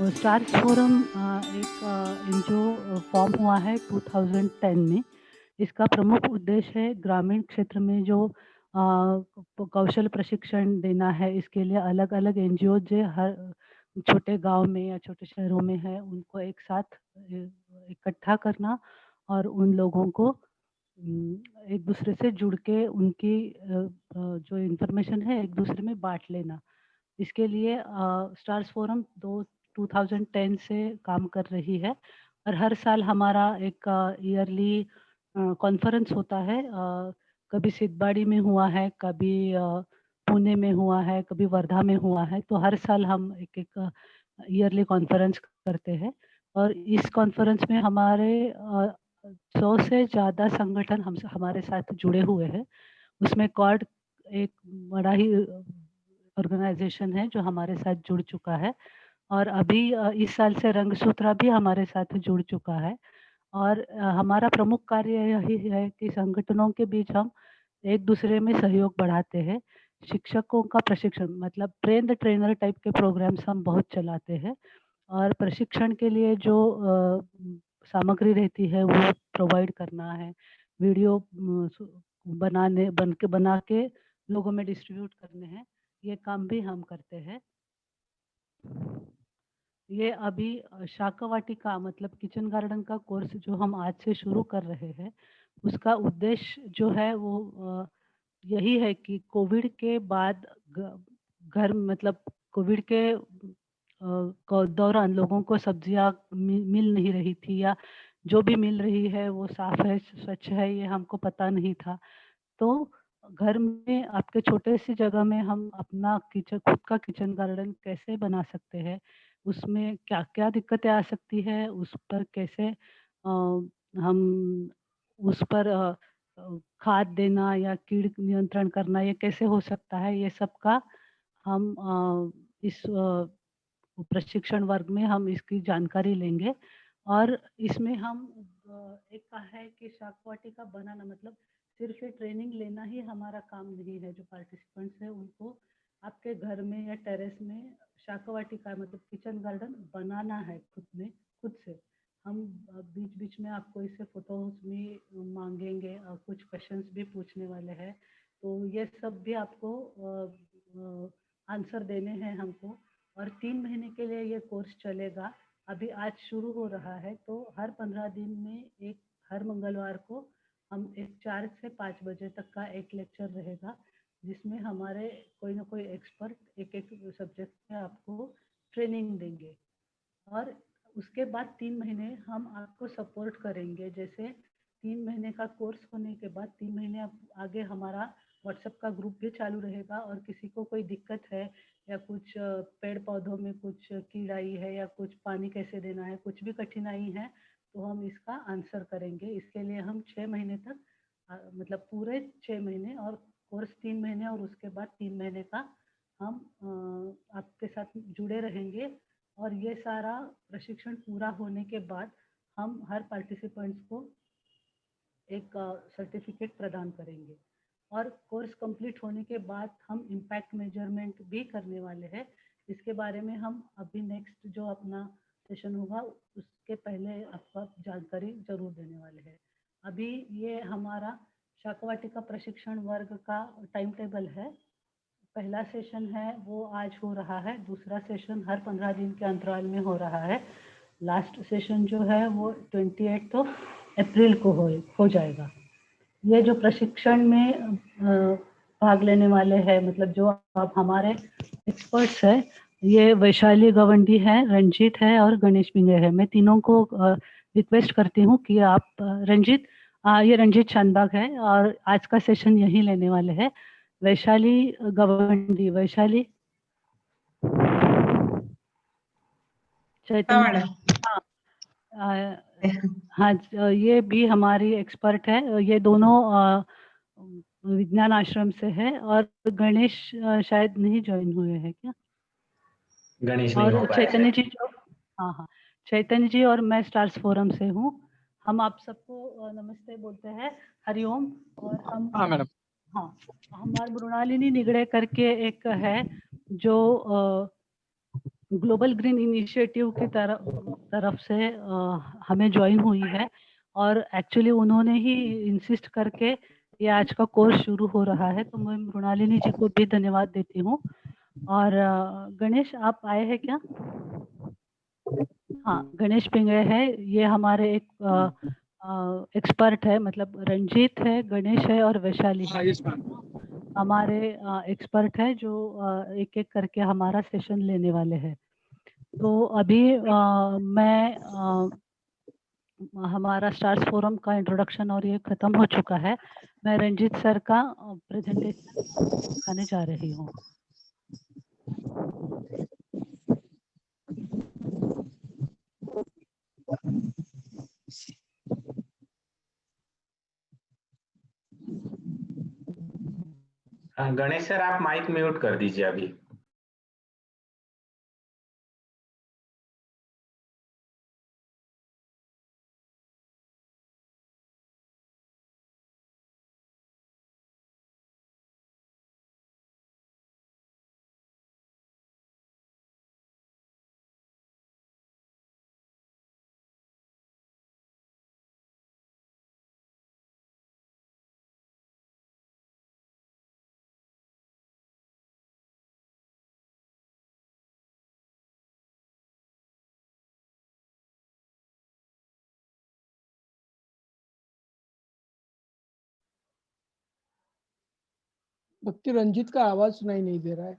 Stars forum एक NGO form हुआ है 2010 में। इसका प्रमुख उद्देश्य है ग्रामीण क्षेत्र में जो कौशल प्रशिक्षण देना है। इसके लिए अलग अलग एनजीओ जो हर छोटे गांव में या छोटे शहरों में है उनको एक साथ इकट्ठा करना और उन लोगों को एक दूसरे से जुड़ के उनकी जो इन्फॉर्मेशन है एक दूसरे में बांट लेना। इसके लिए स्टार्स फोरम 2010 से काम कर रही है और हर साल हमारा एक ईयरली कॉन्फ्रेंस होता है। कभी सिद्धबाड़ी में हुआ है, कभी पुणे में हुआ है, कभी वर्धा में हुआ है। तो हर साल हम एक एक ईयरली कॉन्फ्रेंस करते हैं और इस कॉन्फ्रेंस में हमारे 100 से ज़्यादा संगठन हमारे साथ जुड़े हुए हैं। उसमें कॉर्ड एक बड़ा ही ऑर्गेनाइजेशन है जो हमारे साथ जुड़ चुका है और अभी इस साल से रंगसूत्रा भी हमारे साथ जुड़ चुका है। और हमारा प्रमुख कार्य यही है कि संगठनों के बीच हम एक दूसरे में सहयोग बढ़ाते हैं। शिक्षकों का प्रशिक्षण मतलब ट्रेन द ट्रेनर टाइप के प्रोग्राम्स हम बहुत चलाते हैं और प्रशिक्षण के लिए जो सामग्री रहती है वो प्रोवाइड करना है। वीडियो बना के लोगों में डिस्ट्रीब्यूट करने हैं। ये काम भी हम करते हैं। ये अभी शाका वाटिका मतलब किचन गार्डन का कोर्स जो हम आज से शुरू कर रहे हैं उसका उद्देश्य जो है वो यही है कि कोविड के बाद घर मतलब कोविड के दौरान लोगों को सब्जियां मिल नहीं रही थी या जो भी मिल रही है वो साफ है, स्वच्छ है, ये हमको पता नहीं था। तो घर में आपके छोटे सी जगह में हम अपना खुद का किचन गार्डन कैसे बना सकते हैं, उसमें क्या क्या दिक्कतें आ सकती है, उस पर कैसे हम उस पर खाद देना या कीड़ नियंत्रण करना ये कैसे हो सकता है, ये सब का हम इस प्रशिक्षण वर्ग में हम इसकी जानकारी लेंगे। और इसमें हम एक का है कि शाक वाटिका बनाना मतलब सिर्फ ये ट्रेनिंग लेना ही हमारा काम नहीं है। जो पार्टिसिपेंट्स है उनको आपके घर में या टेरेस में शाक वाटिका मतलब किचन गार्डन बनाना है खुद से। हम बीच बीच में आपको इससे फोटोज भी मांगेंगे और कुछ क्वेश्चंस भी पूछने वाले हैं। तो ये सब भी आपको आंसर देने हैं हमको। और 3 महीने के लिए ये कोर्स चलेगा। अभी आज शुरू हो रहा है तो हर 15 दिन में हर मंगलवार को हम 4 से 5 बजे तक का एक लेक्चर रहेगा जिसमें हमारे कोई ना कोई एक्सपर्ट एक एक सब्जेक्ट में आपको ट्रेनिंग देंगे। और उसके बाद 3 महीने हम आपको सपोर्ट करेंगे। जैसे 3 महीने का कोर्स होने के बाद 3 महीने आगे हमारा व्हाट्सएप का ग्रुप भी चालू रहेगा और किसी को कोई दिक्कत है या कुछ पेड़ पौधों में कुछ कीड़ाई है या कुछ पानी कैसे देना है, कुछ भी कठिनाई है तो हम इसका आंसर करेंगे। इसके लिए हम 6 महीने तक मतलब पूरे 6 महीने और कोर्स 3 महीने और उसके बाद 3 महीने का हम आपके साथ जुड़े रहेंगे। और ये सारा प्रशिक्षण पूरा होने के बाद हम हर पार्टिसिपेंट्स को एक सर्टिफिकेट प्रदान करेंगे। और कोर्स कंप्लीट होने के बाद हम इम्पैक्ट मेजरमेंट भी करने वाले हैं। इसके बारे में हम अभी नेक्स्ट जो अपना सेशन होगा उसके पहले आपको जानकारी जरूर देने वाले हैं। अभी ये हमारा शाकवाटिका प्रशिक्षण वर्ग का टाइम टेबल है। पहला सेशन है वो आज हो रहा है, दूसरा सेशन हर 15 दिन के अंतराल में हो रहा है। लास्ट सेशन जो है वो 28 अप्रैल को हो जाएगा। ये जो प्रशिक्षण में भाग लेने वाले हैं मतलब जो अब हमारे एक्सपर्ट्स है, ये वैशाली गवंडी है, रंजीत है और गणेश बिंगे है। मैं तीनों को रिक्वेस्ट करती हूँ कि आप रंजीत, ये रंजीत शानबाग है और आज का सेशन यही लेने वाले हैं। वैशाली गवंडी, वैशाली चैतन्य, हाँ हाँ, ये भी हमारी एक्सपर्ट है। ये दोनों विज्ञान आश्रम से है। और गणेश शायद नहीं ज्वाइन हुए हैं क्या? गणेश नहीं और हो पाया चैतन्य जी जो, हाँ हाँ, चैतन्य जी और मैं स्टार्स फोरम से हूँ। हम आप सबको नमस्ते बोलते हैं, हरिओम। और हम, हाँ मैडम, हाँ, हमारे मृणालिनी निगड़े करके एक है जो ग्लोबल ग्रीन इनिशिएटिव की तरफ से हमें ज्वाइन हुई है और एक्चुअली उन्होंने ही इंसिस्ट करके ये आज का कोर्स शुरू हो रहा है, तो मैं मृणालिनी जी को भी धन्यवाद देती हूँ। और गणेश आप आए हैं क्या? हाँ, गणेश पिंगळे है, ये हमारे एक एक्सपर्ट है, मतलब रंजीत है, गणेश है और वैशाली है। हमारे एक्सपर्ट है जो एक-एक करके हमारा सेशन लेने वाले हैं। तो अभी मैं हमारा स्टार्स फोरम का इंट्रोडक्शन और ये खत्म हो चुका है। मैं रंजीत सर का प्रेजेंटेशन दिखाने जा रही हूँ। गणेश सर आप माइक म्यूट कर दीजिए अभी। भक्ति रंजीत का आवाज सुनाई नहीं दे रहा है।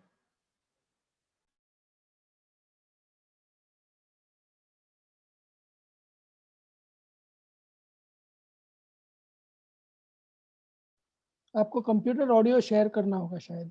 आपको कंप्यूटर ऑडियो शेयर करना होगा शायद।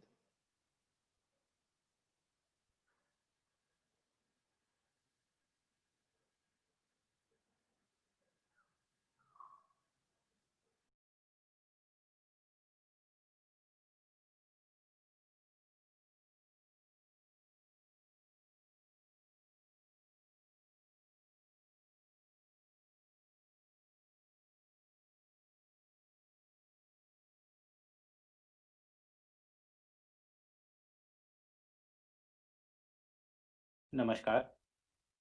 नमस्कार,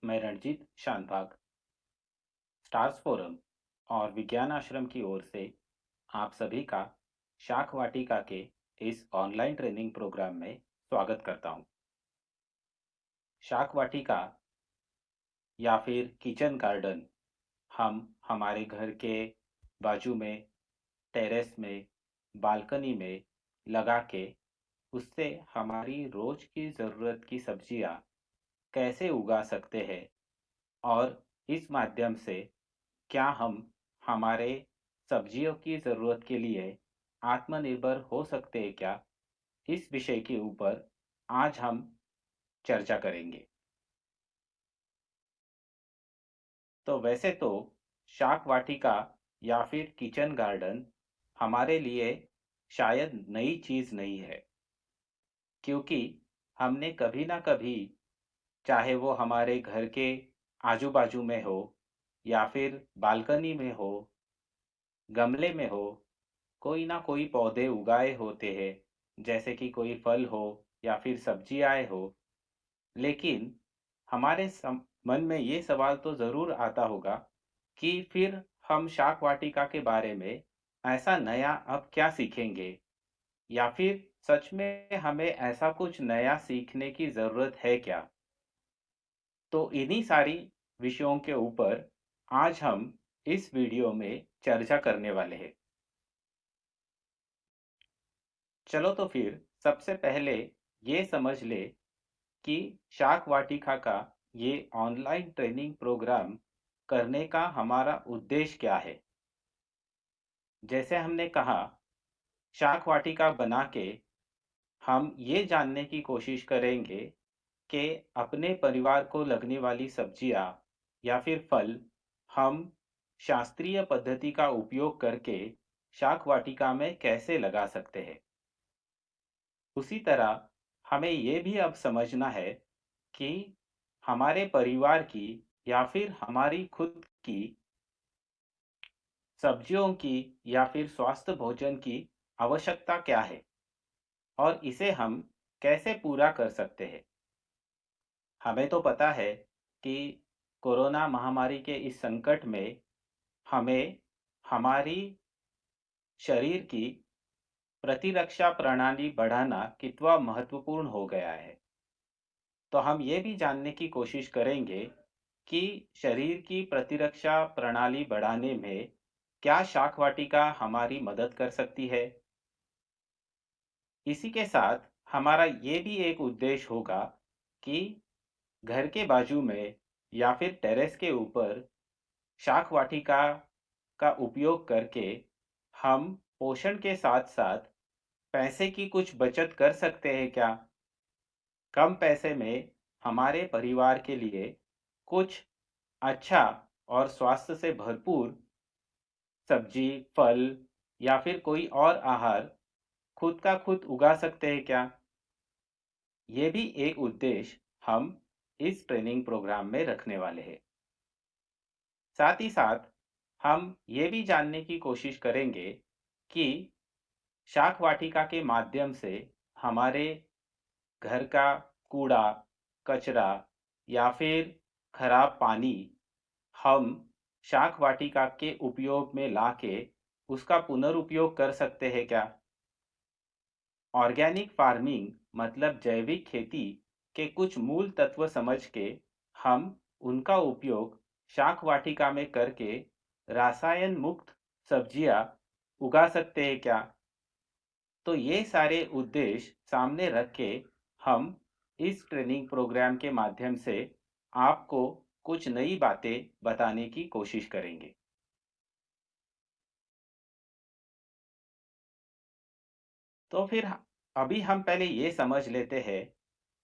मैं रणजीत शानभाग स्टार्स फोरम और विज्ञान आश्रम की ओर से आप सभी का शाक वाटिका के इस ऑनलाइन ट्रेनिंग प्रोग्राम में स्वागत करता हूं। शाक वाटिका या फिर किचन गार्डन हम हमारे घर के बाजू में, टेरेस में, बालकनी में लगा के उससे हमारी रोज की ज़रूरत की सब्जियां कैसे उगा सकते हैं और इस माध्यम से क्या हम हमारे सब्जियों की ज़रूरत के लिए आत्मनिर्भर हो सकते हैं क्या? इस विषय के ऊपर आज हम चर्चा करेंगे। तो वैसे तो शाक वाटिका या फिर किचन गार्डन हमारे लिए शायद नई चीज़ नहीं है, क्योंकि हमने कभी ना कभी, चाहे वो हमारे घर के आजू-बाजू में हो या फिर बालकनी में हो, गमले में हो, कोई ना कोई पौधे उगाए होते हैं, जैसे कि कोई फल हो या फिर सब्जियाँ हो। लेकिन हमारे मन में ये सवाल तो ज़रूर आता होगा कि फिर हम शाक वाटिका के बारे में ऐसा नया अब क्या सीखेंगे, या फिर सच में हमें ऐसा कुछ नया सीखने की ज़रूरत है क्या? तो इन्हीं सारी विषयों के ऊपर आज हम इस वीडियो में चर्चा करने वाले हैं। चलो तो फिर सबसे पहले ये समझ ले कि शाक वाटिका का ये ऑनलाइन ट्रेनिंग प्रोग्राम करने का हमारा उद्देश्य क्या है। जैसे हमने कहा, शाक वाटिका बना के हम ये जानने की कोशिश करेंगे कि अपने परिवार को लगने वाली सब्जियां या फिर फल हम शास्त्रीय पद्धति का उपयोग करके शाक वाटिका में कैसे लगा सकते हैं। उसी तरह हमें ये भी अब समझना है कि हमारे परिवार की या फिर हमारी खुद की सब्जियों की या फिर स्वस्थ भोजन की आवश्यकता क्या है और इसे हम कैसे पूरा कर सकते हैं। हमें तो पता है कि कोरोना महामारी के इस संकट में हमें हमारी शरीर की प्रतिरक्षा प्रणाली बढ़ाना कितना महत्वपूर्ण हो गया है। तो हम ये भी जानने की कोशिश करेंगे कि शरीर की प्रतिरक्षा प्रणाली बढ़ाने में क्या शाक वाटिका हमारी मदद कर सकती है। इसी के साथ हमारा ये भी एक उद्देश्य होगा कि घर के बाजू में या फिर टेरेस के ऊपर शाक वाटिका का उपयोग करके हम पोषण के साथ-साथ पैसे की कुछ बचत कर सकते हैं क्या? कम पैसे में हमारे परिवार के लिए कुछ अच्छा और स्वास्थ्य से भरपूर सब्जी, फल या फिर कोई और आहार खुद का खुद उगा सकते हैं क्या? ये भी एक उद्देश्य हम इस ट्रेनिंग प्रोग्राम में रखने वाले हैं। साथ ही साथ हम ये भी जानने की कोशिश करेंगे कि शाक वाटिका के माध्यम से हमारे घर का कूड़ा, कचरा या फिर खराब पानी हम शाक वाटिका के उपयोग में लाके उसका पुनर्उपयोग कर सकते हैं क्या? ऑर्गेनिक फार्मिंग मतलब जैविक खेती के कुछ मूल तत्व समझ के हम उनका उपयोग शाक वाटिका में करके रसायन मुक्त सब्जियां उगा सकते हैं क्या? तो ये सारे उद्देश्य सामने रख के हम इस ट्रेनिंग प्रोग्राम के माध्यम से आपको कुछ नई बातें बताने की कोशिश करेंगे। तो फिर अभी हम पहले ये समझ लेते हैं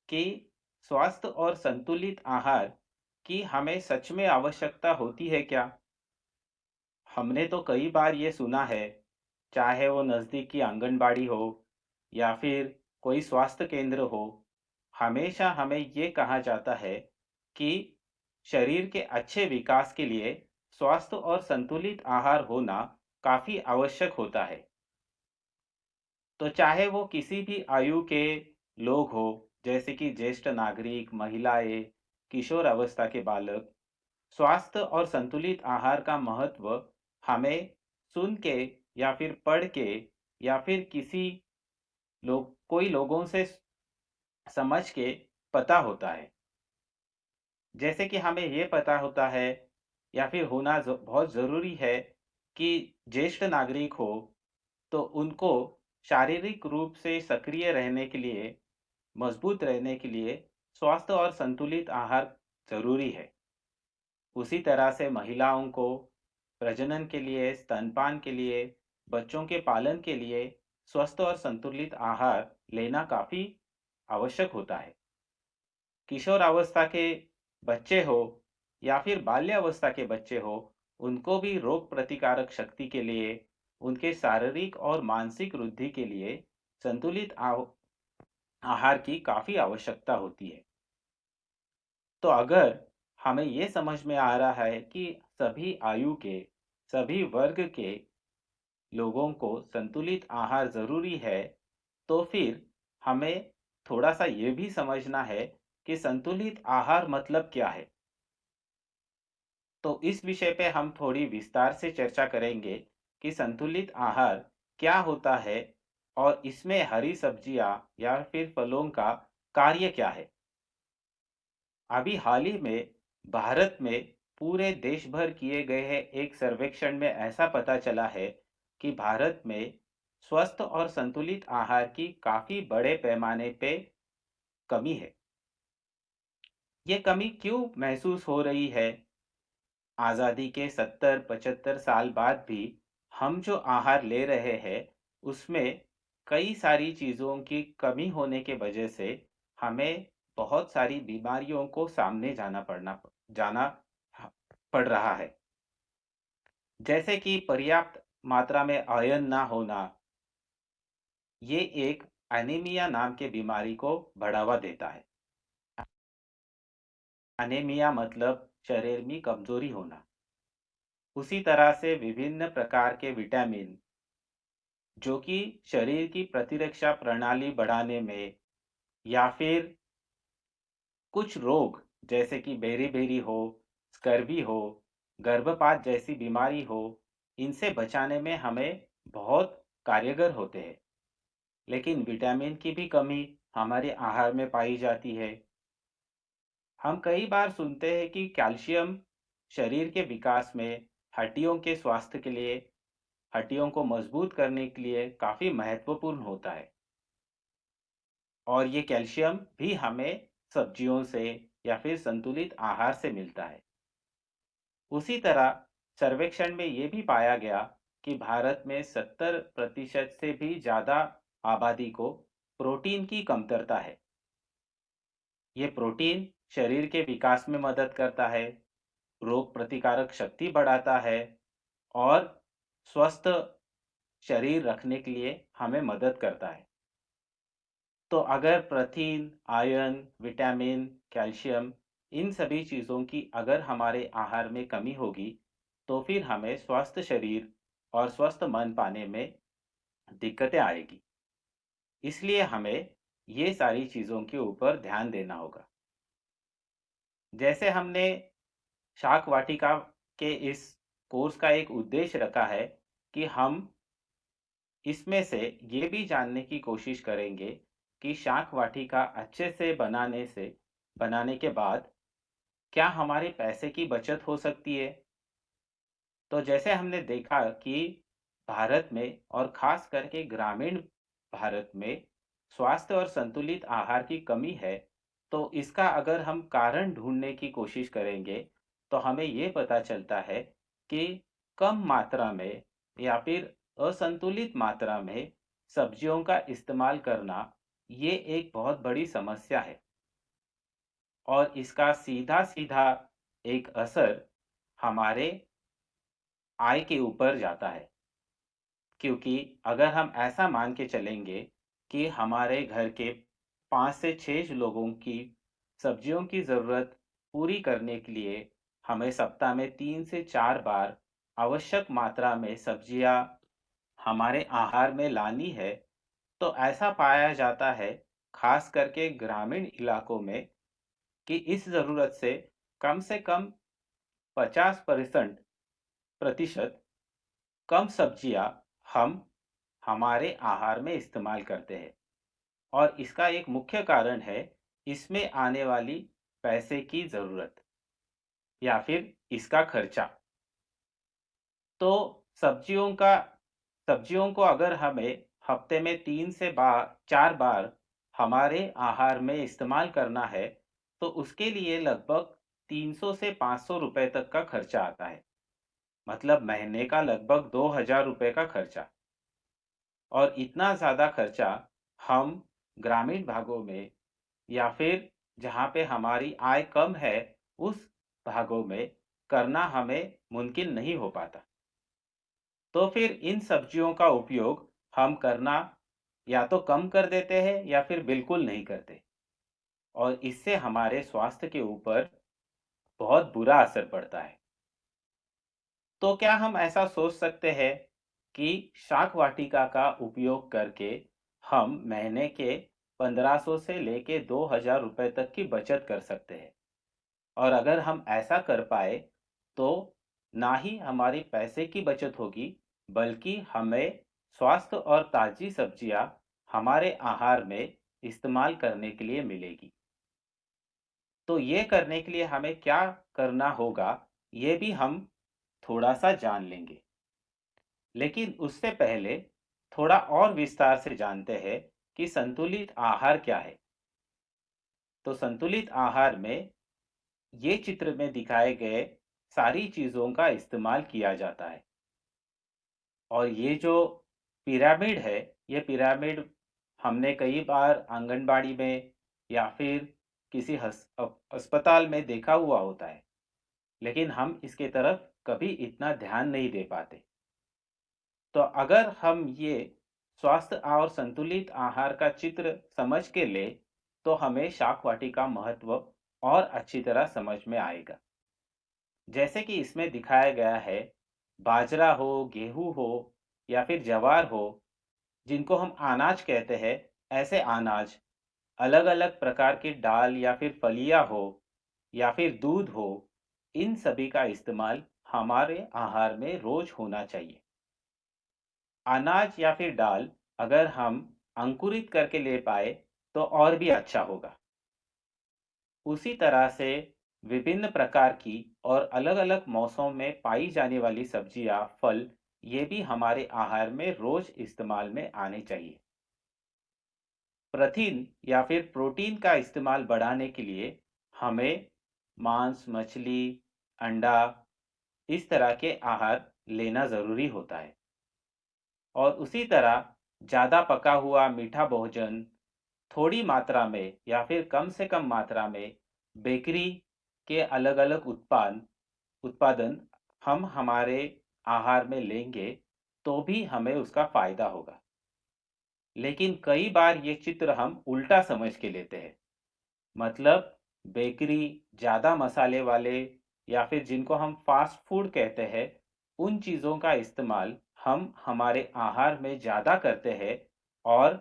कि स्वस्थ और संतुलित आहार की हमें सच में आवश्यकता होती है क्या? हमने तो कई बार ये सुना है, चाहे वो नज़दीक की आंगनबाड़ी हो या फिर कोई स्वास्थ्य केंद्र हो, हमेशा हमें ये कहा जाता है कि शरीर के अच्छे विकास के लिए स्वस्थ और संतुलित आहार होना काफ़ी आवश्यक होता है। तो चाहे वो किसी भी आयु के लोग हो, जैसे कि ज्येष्ठ नागरिक, महिलाएं, किशोर अवस्था के बालक, स्वास्थ्य और संतुलित आहार का महत्व हमें सुन के या फिर पढ़ के या फिर किसी कोई लोगों से समझ के पता होता है। जैसे कि हमें ये पता होता है या फिर होना बहुत ज़रूरी है कि ज्येष्ठ नागरिक हो तो उनको शारीरिक रूप से सक्रिय रहने के लिए, मजबूत रहने के लिए स्वस्थ और संतुलित आहार ज़रूरी है। उसी तरह से महिलाओं को प्रजनन के लिए, स्तनपान के लिए, बच्चों के पालन के लिए स्वस्थ और संतुलित आहार लेना काफ़ी आवश्यक होता है। किशोर अवस्था के बच्चे हो या फिर बाल्यावस्था के बच्चे हो, उनको भी रोग प्रतिकारक शक्ति के लिए, उनके शारीरिक और मानसिक वृद्धि के लिए संतुलित आहार की काफ़ी आवश्यकता होती है। तो अगर हमें ये समझ में आ रहा है कि सभी आयु के, सभी वर्ग के लोगों को संतुलित आहार ज़रूरी है, तो फिर हमें थोड़ा-सा ये भी समझना है कि संतुलित आहार मतलब क्या है? तो इस विषय पे हम थोड़ी विस्तार से चर्चा करेंगे कि संतुलित आहार क्या होता है और इसमें हरी सब्जियां या फिर फलों का कार्य क्या है। अभी हाल ही में भारत में पूरे देश भर किए गए हैं एक सर्वेक्षण में ऐसा पता चला है कि भारत में स्वस्थ और संतुलित आहार की काफी बड़े पैमाने पे कमी है। ये कमी क्यों महसूस हो रही है? आज़ादी के 70-75 साल बाद भी हम जो आहार ले रहे हैं, उसमें कई सारी चीज़ों की कमी होने के वजह से हमें बहुत सारी बीमारियों को सामने जाना ह पड़ रहा है। जैसे कि पर्याप्त मात्रा में आयरन ना होना, ये एक एनीमिया नाम के बीमारी को बढ़ावा देता है। एनीमिया मतलब शरीर में कमजोरी होना। उसी तरह से विभिन्न प्रकार के विटामिन जो कि शरीर की प्रतिरक्षा प्रणाली बढ़ाने में या फिर कुछ रोग जैसे कि बेरी-बेरी हो, स्कर्वी हो, गर्भपात जैसी बीमारी हो, इनसे बचाने में हमें बहुत कारगर होते हैं। लेकिन विटामिन की भी कमी हमारे आहार में पाई जाती है। हम कई बार सुनते हैं कि कैल्शियम शरीर के विकास में, हड्डियों के स्वास्थ्य के लिए, हड्डियों को मजबूत करने के लिए काफ़ी महत्वपूर्ण होता है। और ये कैल्शियम भी हमें सब्जियों से या फिर संतुलित आहार से मिलता है। उसी तरह सर्वेक्षण में ये भी पाया गया कि भारत में 70% से भी ज़्यादा आबादी को प्रोटीन की कमतरता है। ये प्रोटीन शरीर के विकास में मदद करता है, रोग प्रतिकारक शक्ति बढ़ाता है और स्वस्थ शरीर रखने के लिए हमें मदद करता है। तो अगर प्रोटीन, आयरन, विटामिन, कैल्शियम इन सभी चीज़ों की अगर हमारे आहार में कमी होगी, तो फिर हमें स्वस्थ शरीर और स्वस्थ मन पाने में दिक्कतें आएगी। इसलिए हमें ये सारी चीज़ों के ऊपर ध्यान देना होगा। जैसे हमने शाक वाटिका के इस कोर्स का एक उद्देश्य रखा है कि हम इसमें से ये भी जानने की कोशिश करेंगे कि शाक वाटिका अच्छे से बनाने के बाद क्या हमारे पैसे की बचत हो सकती है? तो जैसे हमने देखा कि भारत में और खास करके ग्रामीण भारत में स्वास्थ्य और संतुलित आहार की कमी है, तो इसका अगर हम कारण ढूँढने की कोशिश करेंगे, तो हमें ये पता चलता है कि कम मात्रा में या फिर असंतुलित मात्रा में सब्जियों का इस्तेमाल करना, ये एक बहुत बड़ी समस्या है। और इसका सीधा-सीधा एक असर हमारे आय के ऊपर जाता है। क्योंकि अगर हम ऐसा मान के चलेंगे कि हमारे घर के 5 से 6 लोगों की सब्जियों की ज़रूरत पूरी करने के लिए हमें सप्ताह में 3 से 4 बार आवश्यक मात्रा में सब्जियाँ हमारे आहार में लानी है, तो ऐसा पाया जाता है, खास करके ग्रामीण इलाकों में, कि इस ज़रूरत से कम 50% प्रतिशत कम सब्जियाँ हम हमारे आहार में इस्तेमाल करते हैं। और इसका एक मुख्य कारण है इसमें आने वाली पैसे की ज़रूरत या फिर इसका खर्चा। तो सब्जियों को अगर हमें हफ्ते में 3 से 4 बार हमारे आहार में इस्तेमाल करना है, तो उसके लिए लगभग 300 से 500 रुपए तक का खर्चा आता है। मतलब महीने का लगभग 2000 रुपए का खर्चा। और इतना ज़्यादा खर्चा हम ग्रामीण भागों में या फिर जहाँ पे हमारी आय कम है, उस भागों में करना हमें मुमकिन नहीं हो पाता। तो फिर इन सब्जियों का उपयोग हम करना या तो कम कर देते हैं या फिर बिल्कुल नहीं करते। और इससे हमारे स्वास्थ्य के ऊपर बहुत बुरा असर पड़ता है। तो क्या हम ऐसा सोच सकते हैं कि शाक वाटिका का उपयोग करके हम महीने के 1500 से लेके 2000 रुपए तक की बचत कर सकते हैं? और अगर हम ऐसा कर पाए, तो ना ही हमारी पैसे की बचत होगी, बल्कि हमें स्वास्थ्य और ताज़ी सब्जियां हमारे आहार में इस्तेमाल करने के लिए मिलेगी। तो ये करने के लिए हमें क्या करना होगा, ये भी हम थोड़ा-सा जान लेंगे। लेकिन उससे पहले थोड़ा और विस्तार से जानते हैं कि संतुलित आहार क्या है। तो संतुलित आहार में ये चित्र में दिखाए गए सारी चीज़ों का इस्तेमाल किया जाता है। और ये जो पिरामिड है, ये पिरामिड हमने कई बार आंगनबाड़ी में या फिर किसी अस्पताल में देखा हुआ होता है, लेकिन हम इसके तरफ कभी इतना ध्यान नहीं दे पाते। तो अगर हम ये स्वास्थ्य और संतुलित आहार का चित्र समझ के ले, तो हमें शाक वाटी का महत्व और अच्छी तरह समझ में आएगा। जैसे कि इसमें दिखाया गया है, बाजरा हो, गेहूं हो या फिर ज्वार हो, जिनको हम अनाज कहते हैं, ऐसे अनाज अलग-अलग प्रकार की दाल या फिर फलियाँ हो या फिर दूध हो, इन सभी का इस्तेमाल हमारे आहार में रोज होना चाहिए। अनाज या फिर दाल अगर हम अंकुरित करके ले पाए तो और भी अच्छा होगा। उसी तरह से विभिन्न प्रकार की और अलग-अलग मौसम में पाई जाने वाली सब्जियां, फल ये भी हमारे आहार में रोज इस्तेमाल में आने चाहिए। प्रोटीन या फिर प्रोटीन का इस्तेमाल बढ़ाने के लिए हमें मांस, मछली, अंडा इस तरह के आहार लेना ज़रूरी होता है। और उसी तरह ज़्यादा पका हुआ मीठा भोजन थोड़ी मात्रा में या फिर कम से कम मात्रा में बेकरी के अलग-अलग उत्पादन हम हमारे आहार में लेंगे तो भी हमें उसका फायदा होगा। लेकिन कई बार ये चित्र हम उल्टा समझ के लेते हैं। मतलब बेकरी, ज़्यादा मसाले वाले या फिर जिनको हम फास्ट फूड कहते हैं, उन चीज़ों का इस्तेमाल हम हमारे आहार में ज़्यादा करते हैं और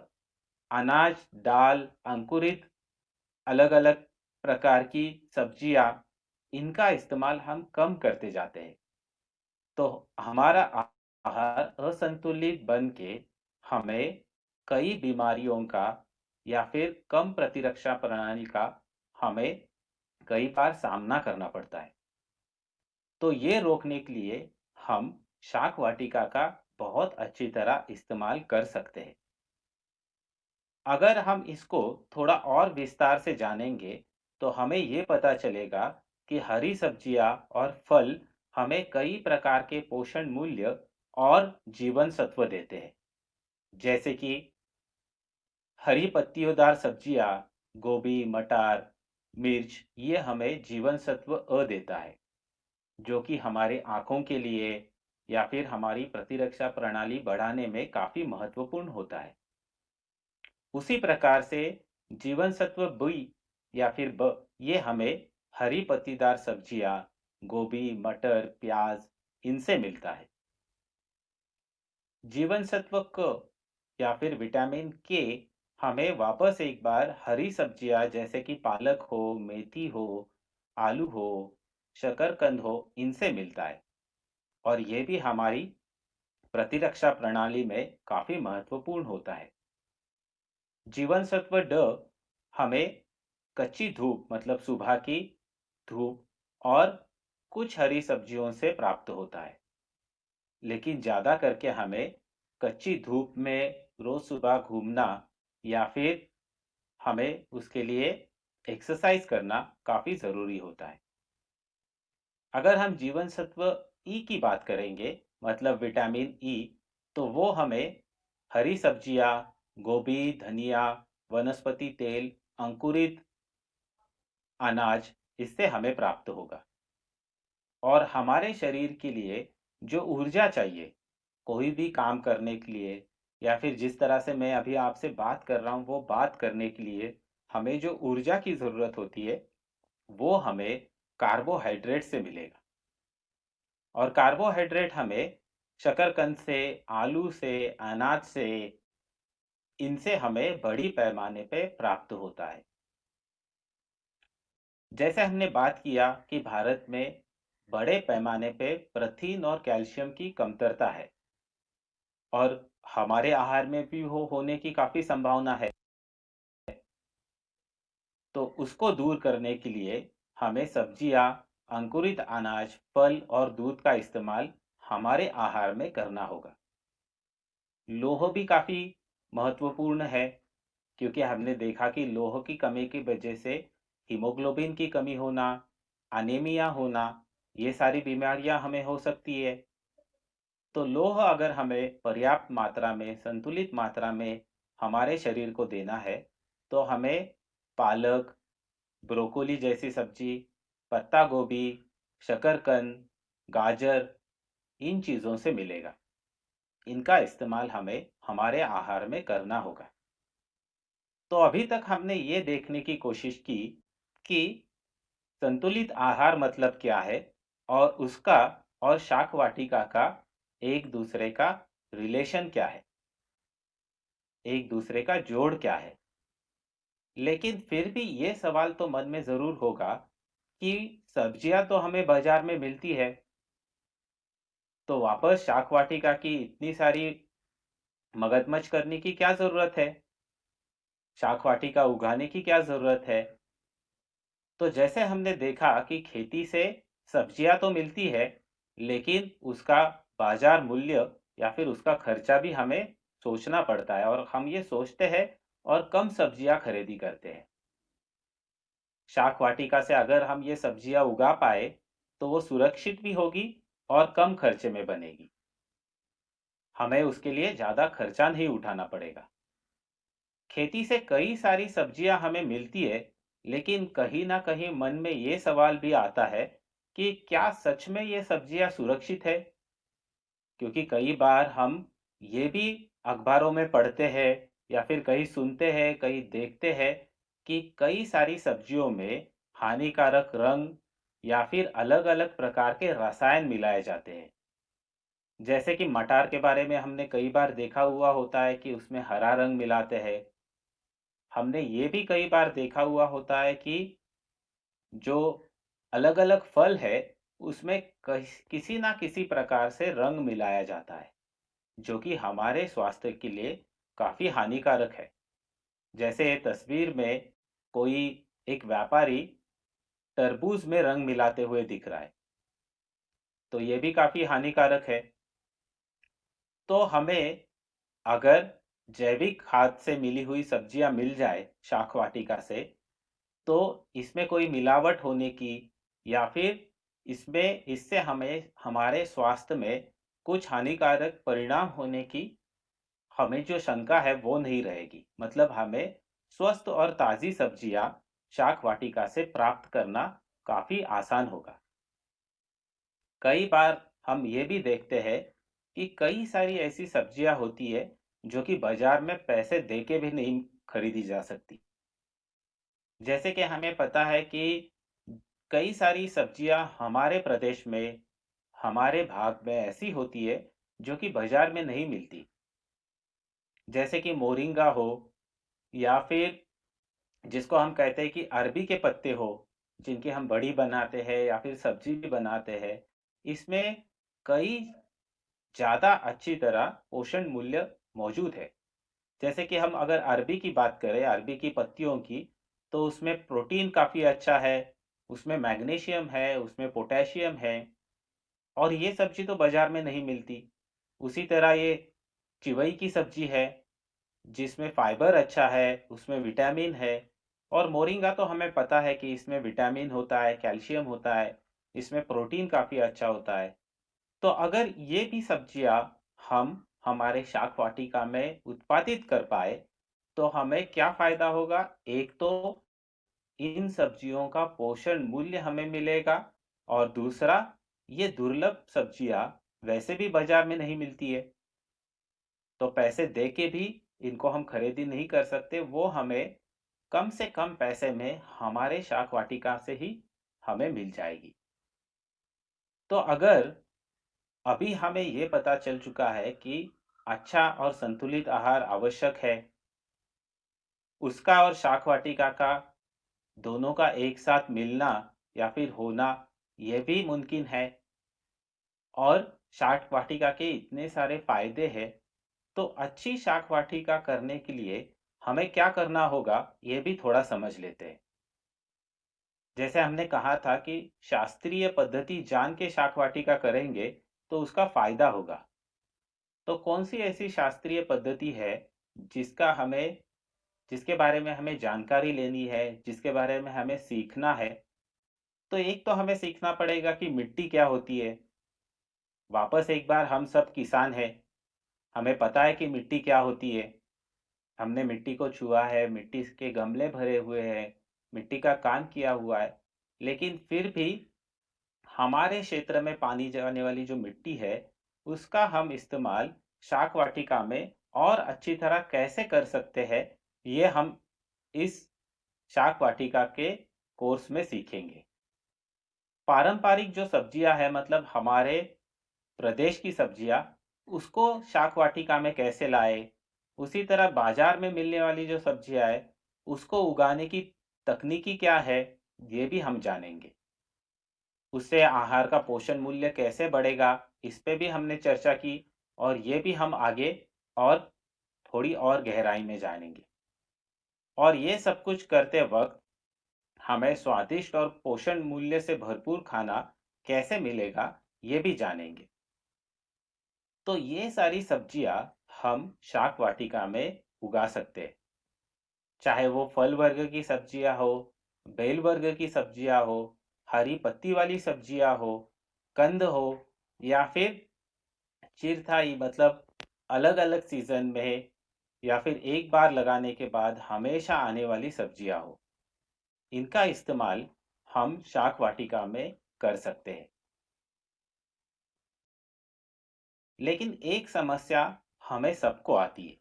अनाज, दाल, अंकुरित अलग-अलग प्रकार की सब्जियाँ, इनका इस्तेमाल हम कम करते जाते हैं। तो हमारा आहार असंतुलित बन के हमें कई बीमारियों का या फिर कम प्रतिरक्षा प्रणाली का हमें कई बार सामना करना पड़ता है। तो ये रोकने के लिए हम शाक वाटिका का बहुत अच्छी तरह इस्तेमाल कर सकते हैं। अगर हम इसको थोड़ा और विस्तार से जानेंगे, तो हमें ये पता चलेगा कि हरी सब्जियाँ और फल हमें कई प्रकार के पोषण मूल्य और जीवन सत्व देते हैं। जैसे कि हरी पत्तियोंदार सब्जियाँ, गोभी, मटर, मिर्च, ये हमें जीवन सत्व अ देता है, जो कि हमारे आँखों के लिए या फिर हमारी प्रतिरक्षा प्रणाली बढ़ाने में काफ़ी महत्वपूर्ण होता है। उसी प्रकार से जीवन सत्व बी या फिर ब ये हमें हरी पत्तीदार सब्जियां, गोभी, मटर, प्याज इनसे मिलता है। जीवन सत्व क या फिर विटामिन के हमें वापस एक बार हरी सब्जियां जैसे कि पालक हो, मेथी हो, आलू हो, शकरकंद हो, इनसे मिलता है और ये भी हमारी प्रतिरक्षा प्रणाली में काफी महत्वपूर्ण होता है। जीवन सत्व ड हमें कच्ची धूप मतलब सुबह की धूप और कुछ हरी सब्जियों से प्राप्त होता है। लेकिन ज़्यादा करके हमें कच्ची धूप में रोज़ सुबह घूमना या फिर हमें उसके लिए एक्सरसाइज करना काफ़ी ज़रूरी होता है। अगर हम जीवन सत्व ई की बात करेंगे मतलब विटामिन ई, तो वो हमें हरी सब्जियाँ, गोभी, धनिया, वनस्पति तेल, अंकुरित अनाज इससे हमें प्राप्त होगा। और हमारे शरीर के लिए जो ऊर्जा चाहिए कोई भी काम करने के लिए या फिर जिस तरह से मैं अभी आपसे बात कर रहा हूँ वो बात करने के लिए हमें जो ऊर्जा की ज़रूरत होती है वो हमें कार्बोहाइड्रेट से मिलेगा। और कार्बोहाइड्रेट हमें शकरकंद से, आलू से, अनाज से, इनसे हमें बड़ी पैमाने पे प्राप्त होता है। जैसे हमने बात किया कि भारत में बड़े पैमाने पे प्रोटीन और कैल्शियम की कमतरता है और हमारे आहार में भी हो होने की काफ़ी संभावना है। तो उसको दूर करने के लिए हमें सब्जियाँ, अंकुरित अनाज, फल और दूध का इस्तेमाल हमारे आहार में करना होगा। लौह भी काफ़ी महत्वपूर्ण है क्योंकि हमने देखा कि लौह की कमी की वजह से हीमोग्लोबिन की कमी होना, अनीमिया होना, ये सारी बीमारियां हमें हो सकती है। तो लौह अगर हमें पर्याप्त मात्रा में, संतुलित मात्रा में हमारे शरीर को देना है, तो हमें पालक, ब्रोकोली जैसी सब्जी, पत्ता गोभी, शकरकंद, गाजर इन चीज़ों से मिलेगा। इनका इस्तेमाल हमें हमारे आहार में करना होगा। तो अभी तक हमने ये देखने की कोशिश की कि संतुलित आहार मतलब क्या है और उसका और शाक वाटिका का एक दूसरे का रिलेशन क्या है, एक दूसरे का जोड़ क्या है। लेकिन फिर भी ये सवाल तो मन में ज़रूर होगा कि सब्जियां तो हमें बाजार में मिलती है, तो वापस शाक वाटिका की इतनी सारी मगजमज करने की क्या ज़रूरत है? शाक वाटिका उगाने की क्या ज़रूरत है? तो जैसे हमने देखा कि खेती से सब्जियां तो मिलती है, लेकिन उसका बाजार मूल्य या फिर उसका खर्चा भी हमें सोचना पड़ता है और हम ये सोचते हैं और कम सब्जियां खरीदी करते हैं। शाक वाटिका से अगर हम ये सब्जियां उगा पाए, तो वो सुरक्षित भी होगी और कम खर्चे में बनेगी। हमें उसके लिए ज़्यादा खर्चा नहीं उठाना पड़ेगा। खेती से कई सारी सब्जियां हमें मिलती है, लेकिन कहीं ना कहीं मन में ये सवाल भी आता है कि क्या सच में ये सब्जियां सुरक्षित है? क्योंकि कई बार हम ये भी अखबारों में पढ़ते हैं या फिर कहीं सुनते हैं, कहीं देखते हैं कि कई सारी सब्जियों में हानिकारक रंग या फिर अलग-अलग प्रकार के रसायन मिलाए जाते हैं। जैसे कि मटार के बारे में हमने कई बार देखा हुआ होता है कि उसमें हरा रंग मिलाते हैं। हमने ये भी कई बार देखा हुआ होता है कि जो अलग-अलग फल है, उसमें किसी ना किसी प्रकार से रंग मिलाया जाता है, जो कि हमारे स्वास्थ्य के लिए काफ़ी हानिकारक है। जैसे तस्वीर में कोई एक व्यापारी तरबूज में रंग मिलाते हुए दिख रहा है, तो ये भी काफ़ी हानिकारक है। तो हमें अगर जैविक खाद से मिली हुई सब्जियां मिल जाए शाक वाटिका से, तो इसमें कोई मिलावट होने की या फिर इससे हमें हमारे स्वास्थ्य में कुछ हानिकारक परिणाम होने की हमें जो शंका है वो नहीं रहेगी। मतलब हमें स्वस्थ और ताज़ी सब्जियां शाक वाटिका से प्राप्त करना काफ़ी आसान होगा। कई बार हम ये भी देखते हैं कि कई सारी ऐसी सब्जियां होती है जो कि बाजार में पैसे देके भी नहीं खरीदी जा सकती। जैसे कि हमें पता है कि कई सारी सब्जियां हमारे प्रदेश में, हमारे भाग में ऐसी होती है जो कि बाजार में नहीं मिलती। जैसे कि मोरिंगा हो या फिर जिसको हम कहते हैं कि अरबी के पत्ते हो, जिनकी हम बड़ी बनाते हैं या फिर सब्जी भी बनाते हैं। इसमें कई ज़्यादा अच्छी तरह पोषण मूल्य मौजूद है। जैसे कि हम अगर अरबी की बात करें, अरबी की पत्तियों की, तो उसमें प्रोटीन काफ़ी अच्छा है, उसमें मैग्नीशियम है, उसमें पोटेशियम है और ये सब्ज़ी तो बाज़ार में नहीं मिलती। उसी तरह ये चिवई की सब्ज़ी है, जिसमें फाइबर अच्छा है, उसमें विटामिन है और मोरिंगा तो हमें पता है कि इसमें विटामिन होता है, कैल्शियम होता है, इसमें प्रोटीन काफ़ी अच्छा होता है। तो अगर ये भी सब्जियां हम हमारे शाक वाटिका में उत्पादित कर पाए, तो हमें क्या फायदा होगा? एक तो इन सब्जियों का पोषण मूल्य हमें मिलेगा और दूसरा ये दुर्लभ सब्जियां वैसे भी बाजार में नहीं मिलती है, तो पैसे दे के भी इनको हम खरीदी नहीं कर सकते। वो हमें कम से कम पैसे में हमारे शाक वाटिका से ही हमें मिल जाएगी। तो अगर अभी हमें ये पता चल चुका है कि अच्छा और संतुलित आहार आवश्यक है, उसका और शाक वाटिका का दोनों का एक साथ मिलना या फिर होना ये भी मुमकिन है और शाक वाटिका के इतने सारे फायदे हैं, तो अच्छी शाक वाटिका करने के लिए हमें क्या करना होगा ये भी थोड़ा समझ लेते हैं। जैसे हमने कहा था कि शास्त्रीय पद्धति जान के शाक वाटिका करेंगे तो उसका फायदा होगा। तो कौन सी ऐसी शास्त्रीय पद्धति है जिसका हमें जिसके बारे में हमें जानकारी लेनी है, जिसके बारे में हमें सीखना है? तो एक तो हमें सीखना पड़ेगा कि मिट्टी क्या होती है। वापस एक बार हम सब किसान हैं, हमें पता है कि मिट्टी क्या होती है। हमने मिट्टी को छुआ है, मिट्टी के गमले भरे हुए हैं, मिट्टी का काम किया हुआ है। लेकिन फिर भी हमारे क्षेत्र में पानी जाने वाली जो मिट्टी है, उसका हम इस्तेमाल शाक वाटिका में और अच्छी तरह कैसे कर सकते हैं, ये हम इस शाक वाटिका के कोर्स में सीखेंगे। पारंपरिक जो सब्जियां हैं, मतलब हमारे प्रदेश की सब्जियां, उसको शाक वाटिका में कैसे लाए? उसी तरह बाजार में मिलने वाली जो सब्जियां हैं, उसको उगाने की तकनीकी क्या है, ये भी हम जानेंगे। उससे आहार का पोषण मूल्य कैसे बढ़ेगा, इस पे भी हमने चर्चा की और ये भी हम आगे और थोड़ी और गहराई में जानेंगे। और ये सब कुछ करते वक्त हमें स्वादिष्ट और पोषण मूल्य से भरपूर खाना कैसे मिलेगा, ये भी जानेंगे। तो ये सारी सब्जियां हम शाक वाटिका में उगा सकते हैं। चाहे वो फल वर्ग की सब्जियां हो, बेल वर्ग की सब्जियां हो, हरी पत्ती वाली सब्जियां हो, कंद हो या फिर चिरथाई मतलब अलग-अलग सीजन में या फिर एक बार लगाने के बाद हमेशा आने वाली सब्जियां हो। इनका इस्तेमाल हम शाक वाटिका में कर सकते हैं। लेकिन एक समस्या हमें सबको आती है।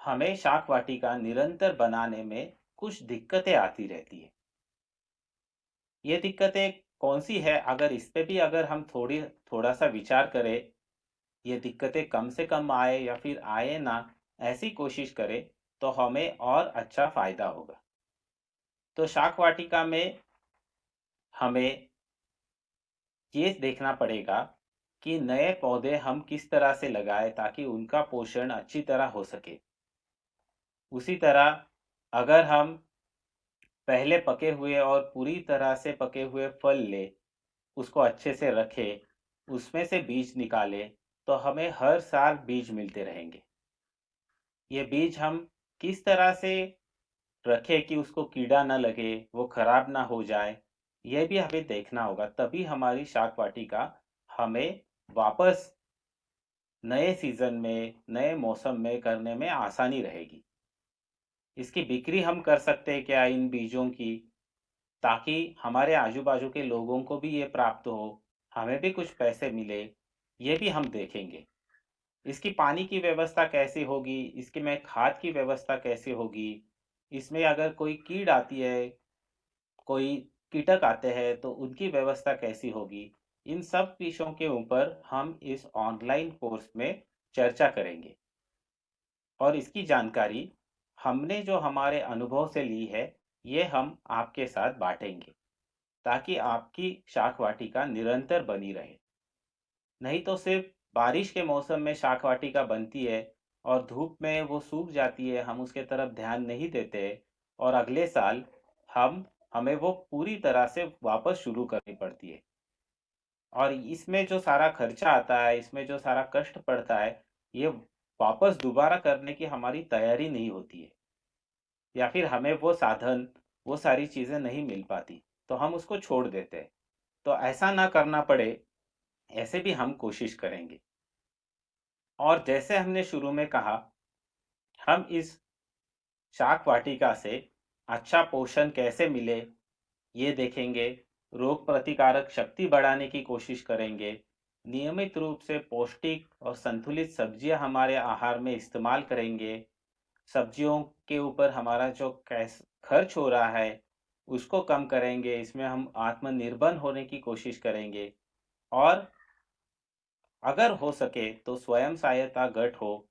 हमें शाक वाटिका निरंतर बनाने में कुछ दिक्कतें आती रहती है। ये दिक्कतें कौन सी है, अगर इस पे भी अगर हम थोड़ा सा विचार करें, ये दिक्कतें कम से कम आए या फिर आए ना, ऐसी कोशिश करें तो हमें और अच्छा फायदा होगा। तो शाक वाटिका में हमें ये देखना पड़ेगा कि नए पौधे हम किस तरह से लगाएं ताकि उनका पोषण अच्छी तरह हो सके। उसी तरह अगर हम पहले पके हुए और पूरी तरह से पके हुए फल ले, उसको अच्छे से रखें, उसमें से बीज निकालें, तो हमें हर साल बीज मिलते रहेंगे। ये बीज हम किस तरह से रखें कि उसको कीड़ा ना लगे, वो खराब ना हो जाए, ये भी हमें देखना होगा। तभी हमारी शाक वाटिका हमें वापस नए सीजन में, नए मौसम में करने में आसानी रहेगी। इसकी बिक्री हम कर सकते हैं क्या इन बीजों की, ताकि हमारे आजू-बाजू के लोगों को भी ये प्राप्त हो, हमें भी कुछ पैसे मिले, ये भी हम देखेंगे। इसकी पानी की व्यवस्था कैसी होगी, इसकी में खाद की व्यवस्था कैसे होगी, इसमें अगर कोई कीड़ आती है, कोई कीटक आते हैं तो उनकी व्यवस्था कैसी होगी, इन सब विषयों के ऊपर हम इस ऑनलाइन कोर्स में चर्चा करेंगे। और इसकी जानकारी हमने जो हमारे अनुभव से ली है, ये हम आपके साथ बाँटेंगे, ताकि आपकी शाक वाटिका निरंतर बनी रहे। नहीं तो सिर्फ बारिश के मौसम में शाक वाटिका बनती है और धूप में वो सूख जाती है, हम उसके तरफ ध्यान नहीं देते और अगले साल हमें वो पूरी तरह से वापस शुरू करनी पड़ती है। और इसमें जो सारा खर्चा आता है, इसमें जो सारा कष्ट पड़ता है, ये वापस दोबारा करने की हमारी तैयारी नहीं होती है या फिर हमें वो साधन, वो सारी चीज़ें नहीं मिल पाती, तो हम उसको छोड़ देते हैं। तो ऐसा ना करना पड़े, ऐसे भी हम कोशिश करेंगे। और जैसे हमने शुरू में कहा, हम इस शाक वाटिका से अच्छा पोषण कैसे मिले, ये देखेंगे। रोग प्रतिकारक शक्ति बढ़ाने की कोशिश करेंगे। नियमित रूप से पौष्टिक और संतुलित सब्जियां हमारे आहार में इस्तेमाल करेंगे। सब्जियों के ऊपर हमारा जो कैस खर्च हो रहा है, उसको कम करेंगे। इसमें हम आत्मनिर्भर होने की कोशिश करेंगे और अगर हो सके तो स्वयं सहायता गट हो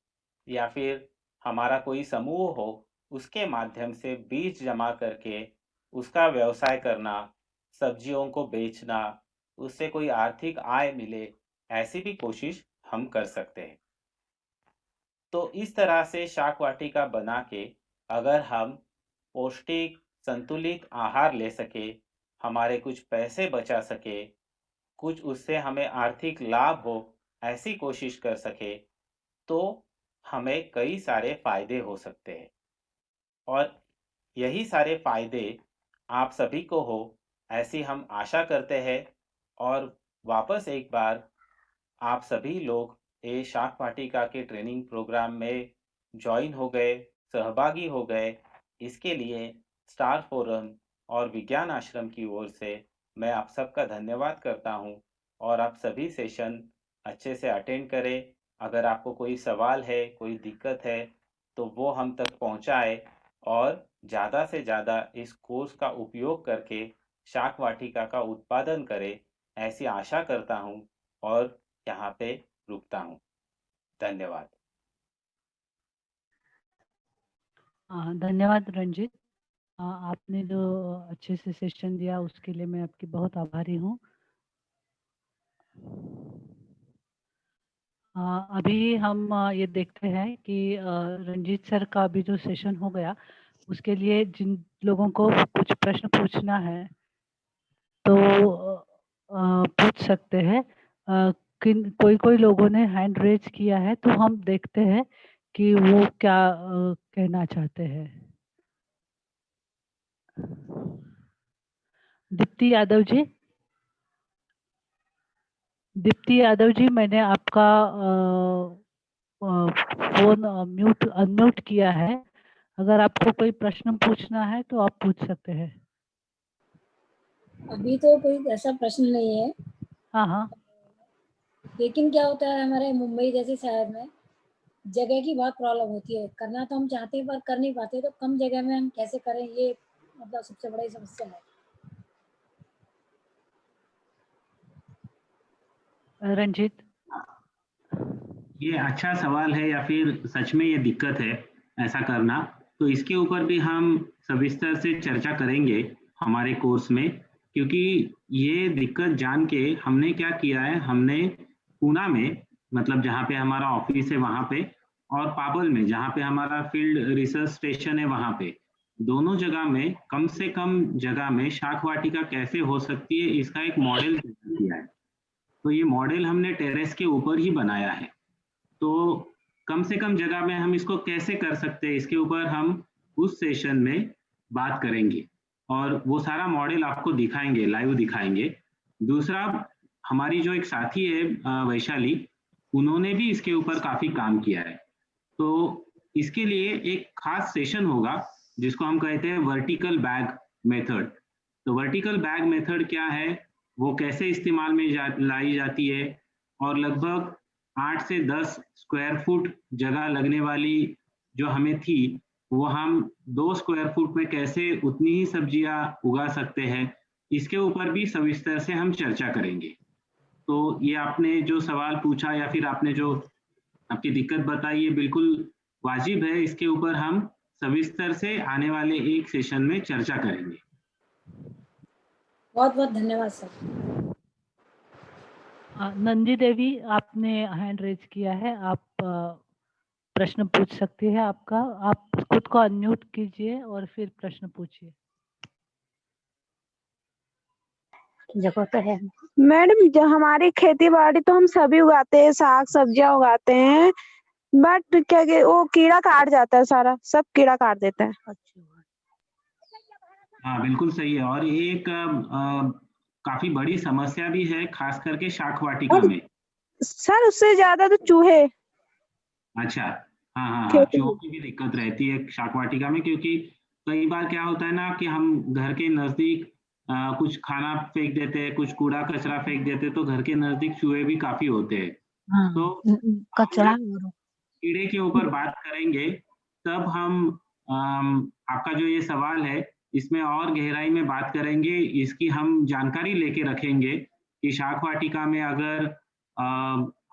या फिर हमारा कोई समूह हो, उसके माध्यम से बीज जमा करके उसका व्यवसाय करना, सब्जियों को बेचना, उससे कोई आर्थिक आय मिले, ऐसी भी कोशिश हम कर सकते हैं। तो इस तरह से शाक वाटिका बना के अगर हम पौष्टिक संतुलित आहार ले सके, हमारे कुछ पैसे बचा सके, कुछ उससे हमें आर्थिक लाभ हो, ऐसी कोशिश कर सके, तो हमें कई सारे फायदे हो सकते हैं। और यही सारे फायदे आप सभी को हो, ऐसी हम आशा करते हैं। और वापस एक बार आप सभी लोग ये शाक वाटिका के ट्रेनिंग प्रोग्राम में जॉइन हो गए, सहभागी हो गए। इसके लिए स्टार फोरम और विज्ञान आश्रम की ओर से मैं आप सबका धन्यवाद करता हूँ और आप सभी सेशन अच्छे से अटेंड करें। अगर आपको कोई सवाल है, कोई दिक्कत है, तो वो हम तक पहुँचाएँ और ज़्यादा से ज़्यादा इस कोर्स का उपयोग करके शाक वाटिका का उत्पादन करें, ऐसी आशा करता हूँ और यहाँ पे रुकता हूँ। धन्यवाद। धन्यवाद रंजित। आपने जो अच्छे से सेशन दिया उसके लिए मैं आपकी बहुत आभारी हूँ। अभी हम ये देखते हैं कि रंजीत सर का अभी जो सेशन हो गया उसके लिए जिन लोगों को कुछ प्रश्न पूछना है तो पूछ सकते हैं। कोई लोगों ने हैंड रेज किया है तो हम देखते हैं कि वो क्या कहना चाहते हैं। दीप्ति यादव जी, मैंने आपका फोन अनम्यूट किया है। अगर आपको कोई प्रश्न पूछना है तो आप पूछ सकते हैं। अभी तो कोई ऐसा प्रश्न नहीं है। हाँ। लेकिन क्या होता है, हमारे मुंबई जैसे शहर में जगह की बहुत प्रॉब्लम होती है। करना तो हम चाहते हैं पर कर नहीं पाते, तो कम जगह में हम कैसे करें, ये मतलब सबसे बड़ी समस्या है। रंजीत, ये अच्छा सवाल है या फिर सच में ये दिक्कत है ऐसा करना, तो इसके ऊपर भी हम सविस्तर से चर्चा करेंगे हमारे कोर्स में। क्योंकि ये दिक्कत जान के हमने क्या किया है, हमने पूना में मतलब जहाँ पे हमारा ऑफिस है वहाँ पे, और पाबल में जहाँ पे हमारा फील्ड रिसर्च स्टेशन है वहाँ पे, दोनों जगह में कम से कम जगह में शाक वाटिका कैसे हो सकती है इसका एक मॉडल तैयार किया है। तो ये मॉडल हमने टेरेस के ऊपर ही बनाया है। तो कम से कम जगह में हम इसको कैसे कर सकते हैं, इसके ऊपर हम उस सेशन में बात करेंगे और वो सारा मॉडल आपको दिखाएंगे, लाइव दिखाएंगे। दूसरा, हमारी जो एक साथी है वैशाली, उन्होंने भी इसके ऊपर काफी काम किया है। तो इसके लिए एक खास सेशन होगा जिसको हम कहते हैं वर्टिकल बैग मेथड। तो वर्टिकल बैग मेथड क्या है, वो कैसे इस्तेमाल में लाई जाती है, और लगभग 8 से 10 स्क्वायर फुट जगह लगने वाली जो हमें थी, वो हम 2 स्क्वायर फुट में कैसे उतनी ही सब्जियां उगा सकते हैं, इसके ऊपर भी सविस्तर से हम चर्चा करेंगे। तो ये आपने जो सवाल पूछा या फिर आपने जो आपकी दिक्कत बताई, ये बिल्कुल वाजिब है। इसके ऊपर हम सविस्तर से आने वाले एक सेशन में चर्चा करेंगे। बहुत बहुत धन्यवाद सर। नंदी देवी, आपने हैंड रेज किया है, आप प्रश्न पूछ सकती है आपका। आप खुद को अनम्यूट कीजिए और फिर प्रश्न पूछिए। जगह तो है मैडम, जो हमारी खेती बाड़ी तो हम सभी उगाते हैं, साग सब्जियां उगाते हैं, बट क्या वो कीड़ा काट जाता है, सारा सब कीड़ा काट देता है। हाँ बिल्कुल सही है, और ये एक काफी बड़ी समस्या भी है, खास करके शाक वाटिका में। सर उससे ज्यादा तो चूहे। अच्छा, हाँ, चूहों की भी दिक्कत रहती है शाक वाटिका में, क्योंकि कई बार क्या होता है ना कि हम घर के नजदीक कुछ खाना फेंक देते हैं, कुछ कूड़ा कचरा फेंक देते हैं, तो घर के नजदीक चूहे भी काफी होते हैं। तो कचरा कीड़े के ऊपर बात करेंगे तब हम आपका जो ये सवाल है इसमें और गहराई में बात करेंगे, इसकी हम जानकारी लेके रखेंगे कि शाक वाटिका में अगर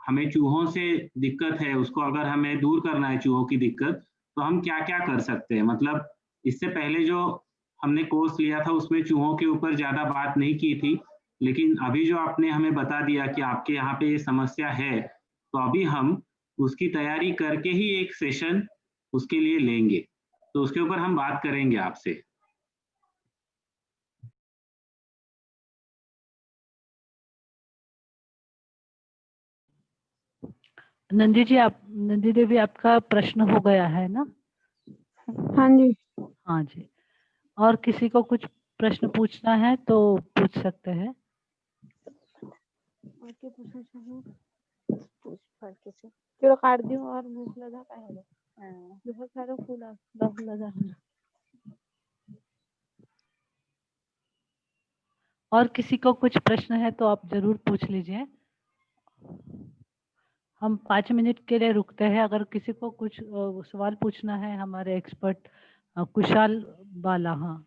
हमें चूहों से दिक्कत है, उसको अगर हमें दूर करना है चूहों की दिक्कत, तो हम क्या क्या कर सकते हैं। मतलब इससे पहले जो हमने कोर्स लिया था उसमें चूहों के ऊपर ज्यादा बात नहीं की थी, लेकिन अभी जो आपने हमें बता दिया कि आपके यहाँ पे ये समस्या है, तो अभी हम उसकी तैयारी करके ही एक सेशन उसके लिए लेंगे, तो उसके ऊपर हम बात करेंगे आपसे। नंदी देवी, आपका प्रश्न हो गया है ना? हाँ जी। हाँ जी। और किसी को कुछ प्रश्न पूछना है तो पूछ सकते हैं। और क्या पूछना चाहिए? पूछ पर किसी चलो काट दियो और भूख लगा का है। बहुत सारा फूल लगा है। और किसी को कुछ प्रश्न है तो आप जरूर पूछ लीजिए। हम 5 मिनट के लिए रुकते हैं। अगर किसी को कुछ सवाल पूछना है, हमारे एक्सपर्ट कुशाल बाला, हाँ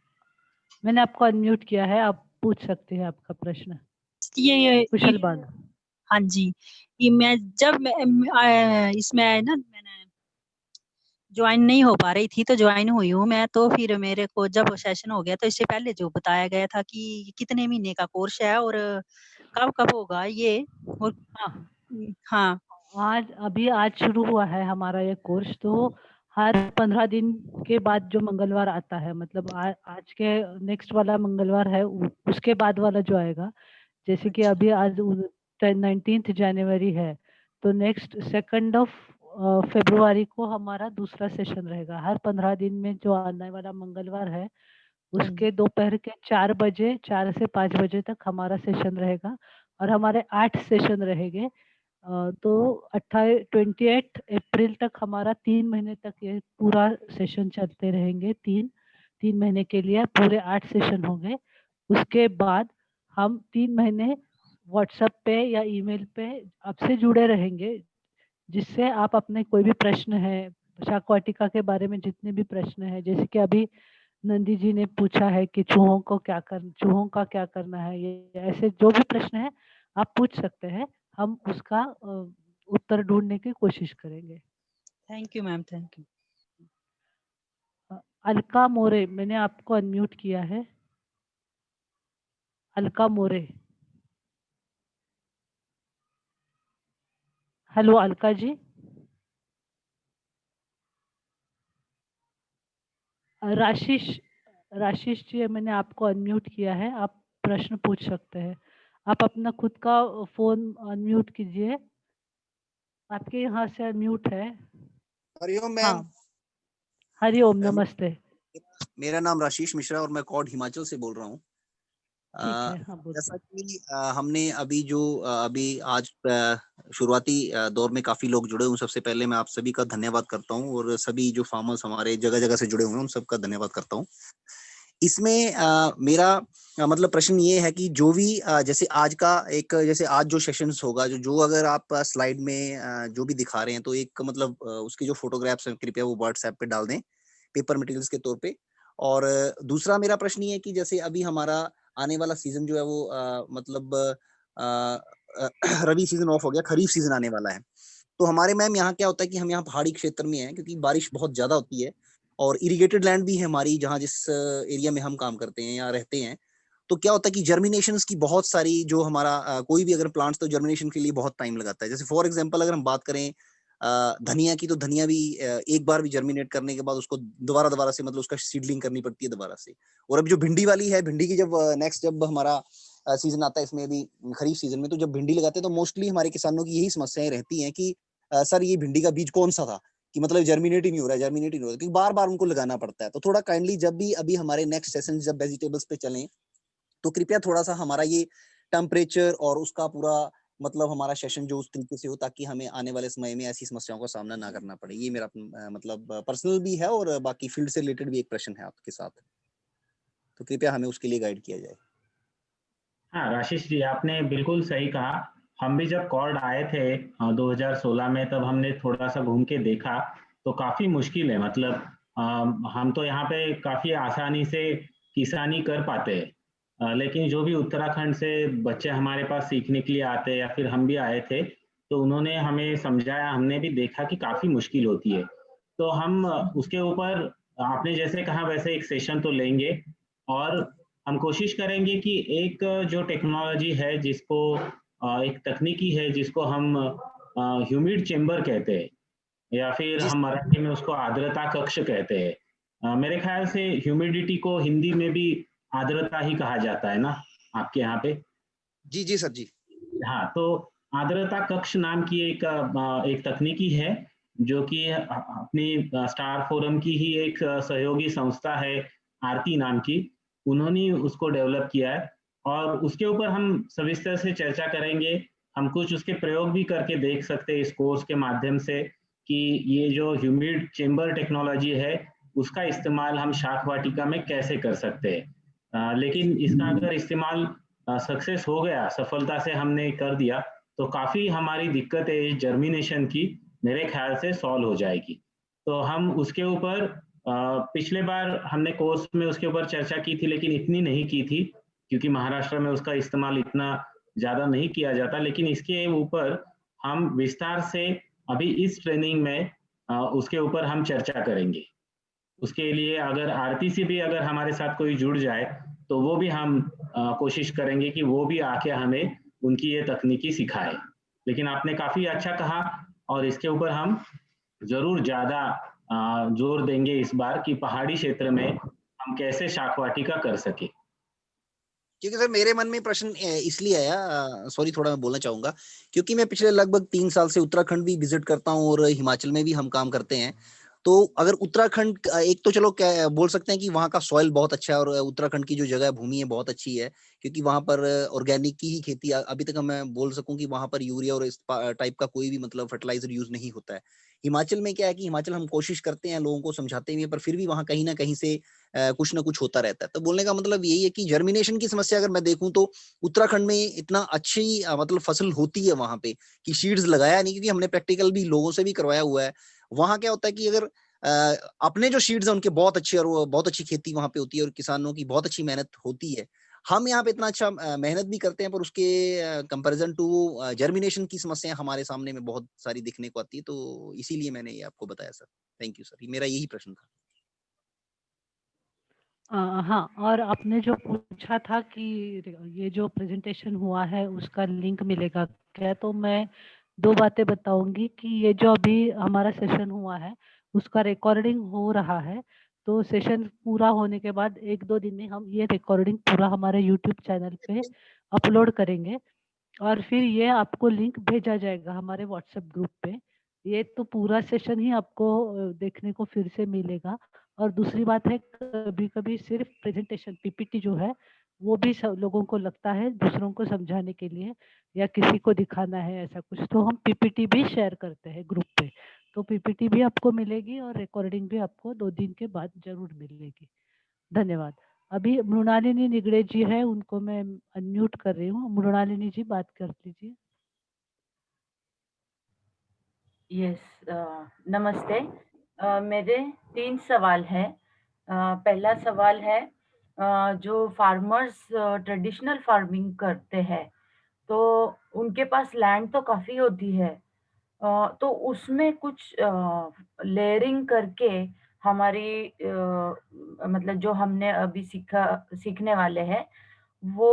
मैंने आपको अनम्यूट किया है, आप पूछ सकते हैं आपका प्रश्न। ये कुशल बाला। हाँ जी, ये मैं जब मैं इसमें ना मैंने ज्वाइन नहीं हो पा रही थी तो ज्वाइन हुई हूँ मैं। तो फिर मेरे को जब सेशन हो गया तो इससे पहले जो बताया गया था कि कितने महीने का कोर्स है और कब कब होगा ये, और हाँ, हाँ आज शुरू हुआ है हमारा ये कोर्स। तो हर 15 दिन के बाद जो मंगलवार आता है, मतलब आज के नेक्स्ट वाला मंगलवार है, उसके बाद वाला जो आएगा, जैसे कि अभी आज 19 जनवरी है, तो नेक्स्ट 2 फरवरी को हमारा दूसरा सेशन रहेगा। हर 15 दिन में जो आने वाला मंगलवार है, उसके दोपहर के 4 बजे, 4 से 5 बजे तक हमारा सेशन रहेगा। और हमारे 8 सेशन रहेंगे। तो 28 अप्रैल तक हमारा 3 महीने तक ये पूरा सेशन चलते रहेंगे। 3 महीने के लिए पूरे 8 सेशन होंगे। उसके बाद हम 3 महीने व्हाट्सएप पे या ईमेल पे आपसे जुड़े रहेंगे, जिससे आप अपने कोई भी प्रश्न है, शाक वाटिका के बारे में जितने भी प्रश्न है, जैसे कि अभी नंदी जी ने पूछा है कि चूहों का क्या करना है, ये ऐसे जो भी प्रश्न है आप पूछ सकते हैं। हम उसका उत्तर ढूंढने की कोशिश करेंगे। Thank you ma'am, thank you. Alka More, मैंने आपको अनम्यूट किया है। अलका मोरे, हेलो अलका जी। राशिश जी, मैंने आपको अनम्यूट किया है, आप प्रश्न पूछ सकते हैं। आप अपना खुद का फोन अनम्यूट कीजिए, आपके यहाँ से अनम्यूट है। हरिओम हाँ, मैम। हरिओम, नमस्ते। मेरा नाम राशीष मिश्रा और मैं कॉड हिमाचल से बोल रहा हूँ। ठीक है, हाँ बोलिए। जैसा कि हमने अभी जो अभी आज शुरुआती दौर में काफी लोग जुड़े हुए, सबसे पहले मैं आप सभी का धन्यवाद करता हूँ और सभी जो फार्मर्स हमारे जगह जगह से जुड़े हुए हैं उन सबका धन्यवाद करता हूँ। इसमें मेरा मतलब प्रश्न ये है कि जो भी जैसे आज का एक, जैसे आज जो सेशंस होगा, जो अगर आप स्लाइड में जो भी दिखा रहे हैं, तो एक मतलब उसके जो फोटोग्राफ्स हैं कृपया वो व्हाट्सएप पे डाल दें पेपर मटेरियल्स के तौर पे। और दूसरा मेरा प्रश्न ये है कि जैसे अभी हमारा आने वाला सीजन जो है वो मतलब रबी सीजन ऑफ हो गया, खरीफ सीजन आने वाला है। तो हमारे मैम यहाँ क्या होता है कि हम यहाँ पहाड़ी क्षेत्र में हैं क्योंकि बारिश बहुत ज्यादा होती है और इरिगेटेड लैंड भी है हमारी, जहाँ जिस एरिया में हम काम करते हैं या रहते हैं। तो क्या होता है कि जर्मिनेशंस की बहुत सारी जो हमारा कोई भी अगर प्लांट्स, तो जर्मिनेशन के लिए बहुत टाइम लगाता है। जैसे फॉर एग्जांपल अगर हम बात करें धनिया की, तो धनिया भी एक बार भी जर्मिनेट करने के बाद उसको दोबारा से मतलब उसका सीडलिंग करनी पड़ती है दोबारा से। और अब जो भिंडी वाली है, भिंडी की जब नेक्स्ट जब हमारा सीजन आता है इसमें भी खरीफ सीजन में, तो जब भिंडी लगाते हैं तो मोस्टली हमारे किसानों की यही समस्याएं रहती हैं कि सर ये भिंडी का बीज कौन सा था, कि मतलब जर्मिनेट ही नहीं हो रहा है, क्योंकि बार बार उनको लगाना पड़ता है। तो थोड़ा काइंडली जब भी अभी हमारे नेक्स्ट सेशन जब वेजिटेबल्स पे चलें, तो कृपया थोड़ा सा हमारा ये टेम्परेचर और उसका पूरा मतलब हमारा सेशन जो उस तरीके से हो, ताकि हमें आने वाले समय में ऐसी समस्याओं का सामना ना करना पड़े। ये मेरा मतलब पर्सनल भी है और बाकी फील्ड से रिलेटेड भी एक प्रश्न है आपके साथ, तो कृपया हमें उसके लिए गाइड किया जाए। हाँ राशिश जी, आपने बिल्कुल सही कहा। हम भी जब कॉर्ड आए थे 2016 में, तब हमने थोड़ा सा घूम के देखा तो काफ़ी मुश्किल है। मतलब हम तो यहाँ पे काफ़ी आसानी से किसानी कर पाते हैं, लेकिन जो भी उत्तराखंड से बच्चे हमारे पास सीखने के लिए आते हैं या फिर हम भी आए थे, तो उन्होंने हमें समझाया, हमने भी देखा कि काफ़ी मुश्किल होती है। तो हम उसके ऊपर आपने जैसे कहा वैसे एक सेशन तो लेंगे और हम कोशिश करेंगे कि एक जो टेक्नोलॉजी है जिसको एक तकनीकी है जिसको हम ह्यूमिड चेम्बर कहते हैं या फिर हम मराठी में उसको आर्द्रता कक्ष कहते हैं। मेरे ख्याल से ह्यूमिडिटी को हिंदी में भी आर्द्रता ही कहा जाता है ना आपके यहाँ पे? जी जी सर जी। हाँ, तो आर्द्रता कक्ष नाम की एक तकनीकी है जो कि अपनी स्टार फोरम की ही एक सहयोगी संस्था है, आरती नाम की, उन्होंने उसको डेवलप किया है और उसके ऊपर हम सविस्तर से चर्चा करेंगे। हम कुछ उसके प्रयोग भी करके देख सकते हैं इस कोर्स के माध्यम से कि ये जो ह्यूमिड चेम्बर टेक्नोलॉजी है उसका इस्तेमाल हम शाक वाटिका में कैसे कर सकते हैं। लेकिन इसका अगर इस्तेमाल सक्सेस हो गया, सफलता से हमने कर दिया, तो काफ़ी हमारी दिक्कत है जर्मिनेशन की मेरे ख्याल से सॉल्व हो जाएगी। तो हम उसके ऊपर पिछले बार हमने कोर्स में उसके ऊपर चर्चा की थी, लेकिन इतनी नहीं की थी क्योंकि महाराष्ट्र में उसका इस्तेमाल इतना ज़्यादा नहीं किया जाता। लेकिन इसके ऊपर हम विस्तार से अभी इस ट्रेनिंग में उसके ऊपर हम चर्चा करेंगे। उसके लिए अगर आरती से भी अगर हमारे साथ कोई जुड़ जाए तो वो भी हम कोशिश करेंगे कि वो भी आके हमें उनकी ये तकनीकी सिखाए। लेकिन आपने काफ़ी अच्छा कहा और इसके ऊपर हम ज़रूर ज़्यादा जोर देंगे इस बार कि पहाड़ी क्षेत्र में हम कैसे शाक वाटिका कर सके। क्योंकि सर मेरे मन में प्रश्न इसलिए आया, सॉरी थोड़ा मैं बोलना चाहूंगा, क्योंकि मैं पिछले लगभग 3 साल से उत्तराखंड भी विजिट करता हूँ और हिमाचल में भी हम काम करते हैं। तो अगर उत्तराखंड एक तो चलो क्या बोल सकते हैं कि वहाँ का सॉइल बहुत अच्छा है और उत्तराखंड की जो जगह भूमि है बहुत अच्छी है, क्योंकि वहाँ पर ऑर्गेनिक की ही खेती अभी तक मैं बोल सकूं कि वहाँ पर यूरिया और इस टाइप का कोई भी मतलब फर्टिलाइजर यूज नहीं होता है। हिमाचल में क्या है कि हिमाचल हम कोशिश करते हैं, लोगों को समझाते भी हैं, पर फिर भी वहाँ कहीं ना कहीं से कुछ ना कुछ होता रहता है। तो बोलने का मतलब यही है कि जर्मिनेशन की समस्या अगर मैं देखूं तो उत्तराखंड में इतना अच्छी मतलब फसल होती है वहां पे कि सीड्स लगाया नहीं, क्योंकि हमने प्रैक्टिकल भी लोगों से भी करवाया हुआ है। वहां क्या होता है कि अगर अपने जो सीड्स हैं उनके बहुत अच्छे और वो बहुत अच्छी खेती वहां पे होती है और किसानों की बहुत अच्छी मेहनत होती है। हम यहाँ पे इतना अच्छा मेहनत भी करते हैं, पर उसके कंपैरिजन टू जर्मिनेशन की समस्या हमारे सामने में बहुत सारी दिखने को आती है। तो इसीलिए मैंने ये आपको बताया सर। थैंक यू सर, मेरा यही प्रश्न था। हाँ, और आपने जो पूछा था कि ये जो प्रेजेंटेशन हुआ है उसका लिंक मिलेगा क्या, तो मैं 2 बातें बताऊंगी कि ये जो अभी हमारा सेशन हुआ है उसका रिकॉर्डिंग हो रहा है। तो सेशन पूरा होने के बाद 1-2 दिन में हम ये रिकॉर्डिंग पूरा हमारे यूट्यूब चैनल पे अपलोड करेंगे और फिर ये आपको लिंक भेजा जाएगा हमारे व्हाट्सएप ग्रुप पे। ये तो पूरा सेशन ही आपको देखने को फिर से मिलेगा। और दूसरी बात है, कभी-कभी सिर्फ प्रेजेंटेशन पीपीटी जो है वो भी सब लोगों को लगता है दूसरों को समझाने के लिए या किसी को दिखाना है ऐसा कुछ, तो हम पीपीटी भी शेयर करते हैं ग्रुप पे। तो पीपीटी भी आपको मिलेगी और रिकॉर्डिंग भी आपको 2 दिन के बाद ज़रूर मिलेगी। धन्यवाद। अभी मृणालिनी निगड़े जी है, उनको मैं अनम्यूट कर रही हूँ। मृणालिनी जी बात कर लीजिए। नमस्ते। मेरे 3 सवाल हैं। पहला सवाल है, जो फार्मर्स ट्रेडिशनल फार्मिंग करते हैं तो उनके पास लैंड तो काफ़ी होती है, तो उसमें कुछ लेयरिंग करके हमारी मतलब जो हमने अभी सीखने वाले हैं वो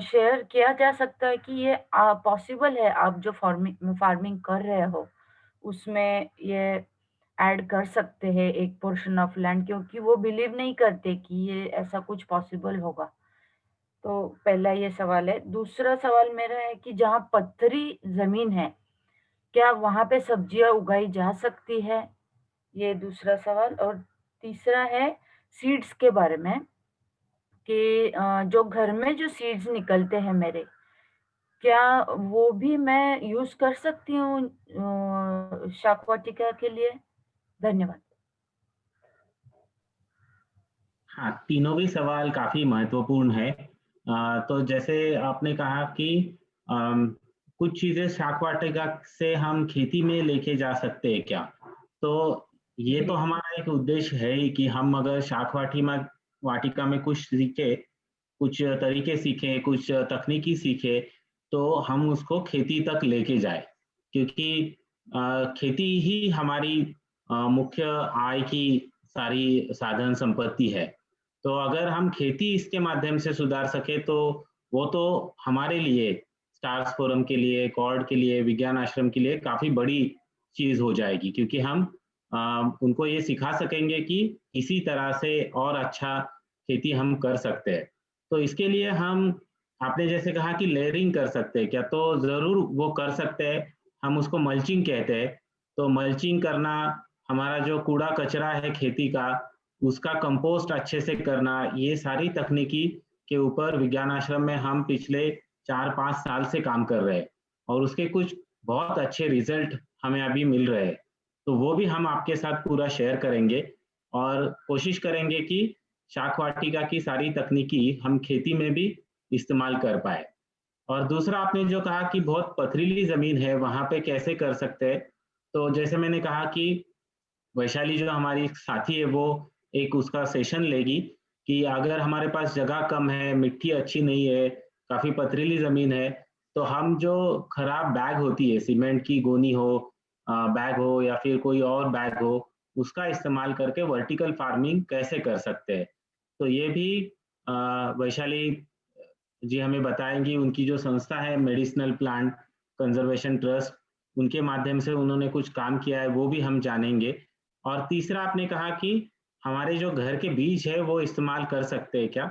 शेयर किया जा सकता है कि ये पॉसिबल है, आप जो फार्मिंग कर रहे हो उसमें ये ऐड कर सकते हैं एक पोर्शन ऑफ लैंड, क्योंकि वो बिलीव नहीं करते कि ये ऐसा कुछ पॉसिबल होगा। तो पहला ये सवाल है। दूसरा सवाल मेरा है कि जहाँ पथरी ज़मीन है, क्या वहाँ पे सब्जियाँ उगाई जा सकती है? ये दूसरा सवाल। और तीसरा है सीड्स के बारे में कि जो घर में जो सीड्स निकलते हैं मेरे, क्या वो भी मैं यूज़ कर सकती हूँ शाक वाटिका के लिए? धन्यवाद। हाँ, तीनों भी सवाल काफ़ी महत्वपूर्ण है। तो जैसे आपने कहा कि कुछ चीज़ें शाक वाटिका से हम खेती में लेके जा सकते हैं क्या? तो ये तो हमारा एक उद्देश्य है ही कि हम अगर शाक वाटिका में कुछ सीखे, कुछ तरीके सीखे, कुछ तकनीकी सीखे, तो हम उसको खेती तक लेके जाए। क्योंकि खेती ही हमारी मुख्य आय की सारी साधन संपत्ति है। तो अगर हम खेती इसके माध्यम से सुधार सके तो वो तो हमारे लिए, स्टार्स फोरम के लिए, कॉर्ड के लिए, विज्ञान आश्रम के लिए काफ़ी बड़ी चीज़ हो जाएगी, क्योंकि हम उनको ये सिखा सकेंगे कि इसी तरह से और अच्छा खेती हम कर सकते हैं। तो इसके लिए हम, आपने जैसे कहा कि लेयरिंग कर सकते हैं क्या, तो ज़रूर वो कर सकते हैं। हम उसको मल्चिंग कहते हैं। तो मल्चिंग करना, हमारा जो कूड़ा कचरा है खेती का, उसका कंपोस्ट अच्छे से करना, ये सारी तकनीकी के ऊपर विज्ञान आश्रम में हम पिछले 4-5 साल से काम कर रहे हैं और उसके कुछ बहुत अच्छे रिजल्ट हमें अभी मिल रहे हैं। तो वो भी हम आपके साथ पूरा शेयर करेंगे और कोशिश करेंगे कि शाक वाटिका की सारी तकनीकी हम खेती में भी इस्तेमाल कर पाए। और दूसरा आपने जो कहा कि बहुत पथरीली ज़मीन है, वहाँ पे कैसे कर सकते हैं? तो जैसे मैंने कहा कि वैशाली जो हमारी साथी है वो एक उसका सेशन लेगी कि अगर हमारे पास जगह कम है, मिट्टी अच्छी नहीं है, काफ़ी पथरीली ज़मीन है, तो हम जो खराब बैग होती है, सीमेंट की गोनी हो बैग हो या फिर कोई और बैग हो, उसका इस्तेमाल करके वर्टिकल फार्मिंग कैसे कर सकते हैं। तो ये भी वैशाली जी हमें बताएंगी। उनकी जो संस्था है मेडिसिनल प्लांट कंजर्वेशन ट्रस्ट, उनके माध्यम से उन्होंने कुछ काम किया है, वो भी हम जानेंगे। और तीसरा आपने कहा कि हमारे जो घर के बीज है वो इस्तेमाल कर सकते हैं क्या,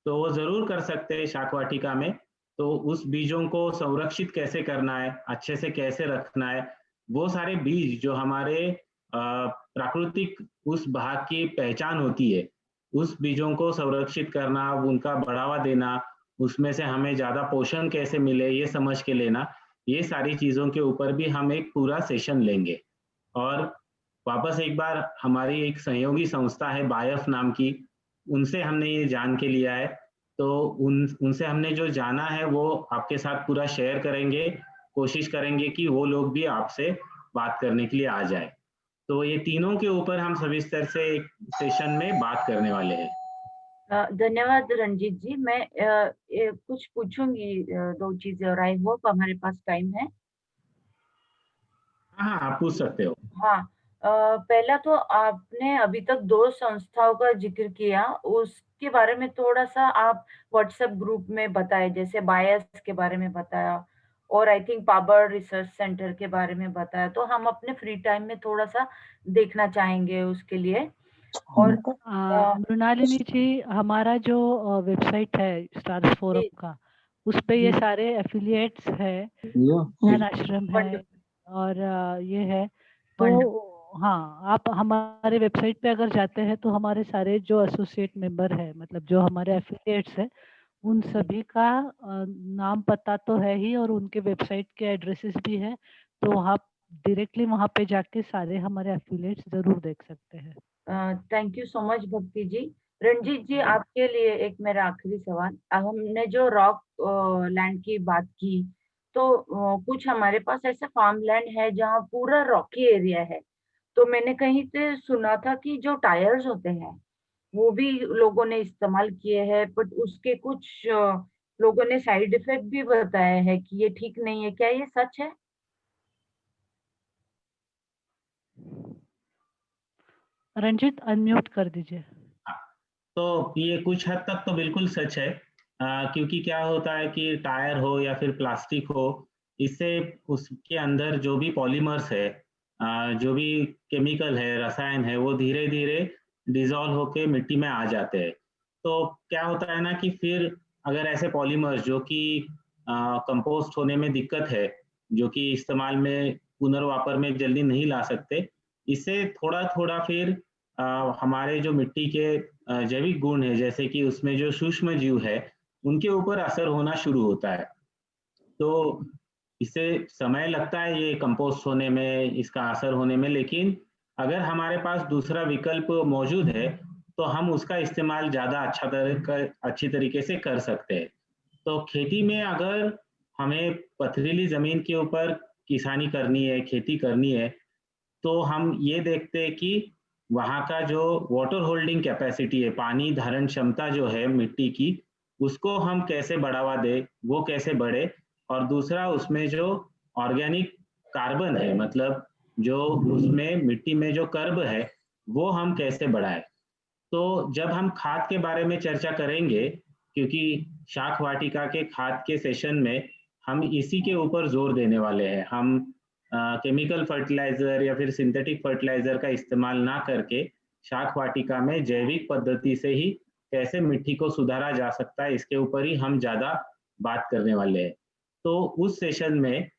तो वो ज़रूर कर सकते हैं शाक वाटिका में। तो उस बीजों को संरक्षित कैसे करना है, अच्छे से कैसे रखना है, वो सारे बीज जो हमारे प्राकृतिक उस भाग की पहचान होती है, उस बीजों को संरक्षित करना, उनका बढ़ावा देना, उसमें से हमें ज़्यादा पोषण कैसे मिले ये समझ के लेना, ये सारी चीज़ों के ऊपर भी हम एक पूरा सेशन लेंगे। और वापस एक बार हमारी एक सहयोगी संस्था है बायफ नाम की, उनसे हमने ये जान के लिया है। तो उनसे हमने जो जाना है वो आपके साथ पूरा शेयर करेंगे, कोशिश करेंगे कि वो लोग भी आपसे बात करने के लिए आ जाए। तो ये तीनों के ऊपर हम सविस्तर से एक सेशन में बात करने वाले हैं। धन्यवाद रंजीत जी। मैं कुछ पूछूंगी, दो चीजें, और आई होप हमारे पास टाइम है। हाँ, आप पूछ सकते हो। हाँ, पहला तो आपने अभी तक 2 संस्थाओं का जिक्र किया, उसके बारे में थोड़ा सा आप व्हाट्सएप ग्रुप में बताएं, जैसे बायस के बारे में बताया और I think power research centre के बारे में बताया, तो हम अपने फ्री टाइम में थोड़ा सा देखना चाहेंगे उसके लिए। और मृणालिनी जी, हमारा जो वेबसाइट है स्टार्स फोरम जी, का, उस पे ये सारे एफिलिएट्स है, ज्ञान आश्रम है वंडरफुल, और ये है। तो वंडरफुल। हाँ, आप हमारे वेबसाइट पे अगर जाते हैं तो हमारे सारे जो एसोसिएट मेंबर है, मतलब जो हमारे एफिलिएट्स है, उन सभी का नाम पता तो है ही, और उनके वेबसाइट के एड्रेसेस भी है। तो आप डायरेक्टली वहाँ पे जाके सारे हमारे एफिलिएट्स जरूर देख सकते हैं। थैंक यू सो मच भक्ति जी। रंजीत जी, आपके लिए एक मेरा आखिरी सवाल। हमने जो रॉक लैंड की बात की, तो कुछ हमारे पास ऐसा फार्म लैंड है जहाँ पूरा रॉकी एरिया है। तो मैंने कहीं से सुना था कि जो टायर्स होते हैं वो भी लोगों ने इस्तेमाल किए हैं, बट उसके कुछ लोगों ने साइड इफेक्ट भी बताए हैं कि ये ठीक नहीं है। क्या ये सच है? रंजीत, अनम्यूट कर दीजिए। तो ये कुछ हद तक तो बिल्कुल सच है, क्योंकि क्या होता है कि टायर हो या फिर प्लास्टिक हो, इससे उसके अंदर जो भी पॉलीमर्स है, जो भी केमिकल है, रसायन है, वो धीरे धीरे डिजॉल्व होके मिट्टी में आ जाते हैं। तो क्या होता है ना कि फिर अगर ऐसे पॉलीमर्स जो कि कंपोस्ट होने में दिक्कत है, जो कि इस्तेमाल में पुनर्वापर में जल्दी नहीं ला सकते, इससे थोड़ा थोड़ा फिर हमारे जो मिट्टी के जैविक गुण है, जैसे कि उसमें जो सूक्ष्म जीव है, उनके ऊपर असर होना शुरू होता है। तो इससे समय लगता है ये कंपोस्ट होने में, इसका असर होने में, लेकिन अगर हमारे पास दूसरा विकल्प मौजूद है तो हम उसका इस्तेमाल ज़्यादा अच्छी तरीके से कर सकते हैं। तो खेती में अगर हमें पथरीली ज़मीन के ऊपर किसानी करनी है, खेती करनी है, तो हम ये देखते हैं कि वहाँ का जो वाटर होल्डिंग कैपेसिटी है, पानी धारण क्षमता जो है मिट्टी की, उसको हम कैसे बढ़ावा दें, वो कैसे बढ़े। और दूसरा उसमें जो ऑर्गेनिक कार्बन है, मतलब जो उसमें मिट्टी में जो कर्ब है, वो हम कैसे बढ़ाएं। तो जब हम खाद के बारे में चर्चा करेंगे, क्योंकि शाक वाटिका के खाद के सेशन में हम इसी के ऊपर जोर देने वाले हैं। हम केमिकल फर्टिलाइजर या फिर सिंथेटिक फर्टिलाइजर का इस्तेमाल ना करके शाक वाटिका में जैविक पद्धति से ही कैसे मिट्टी को सुधारा जा सकता है, इसके ऊपर ही हम ज़्यादा बात करने वाले हैं। तो उस सेशन में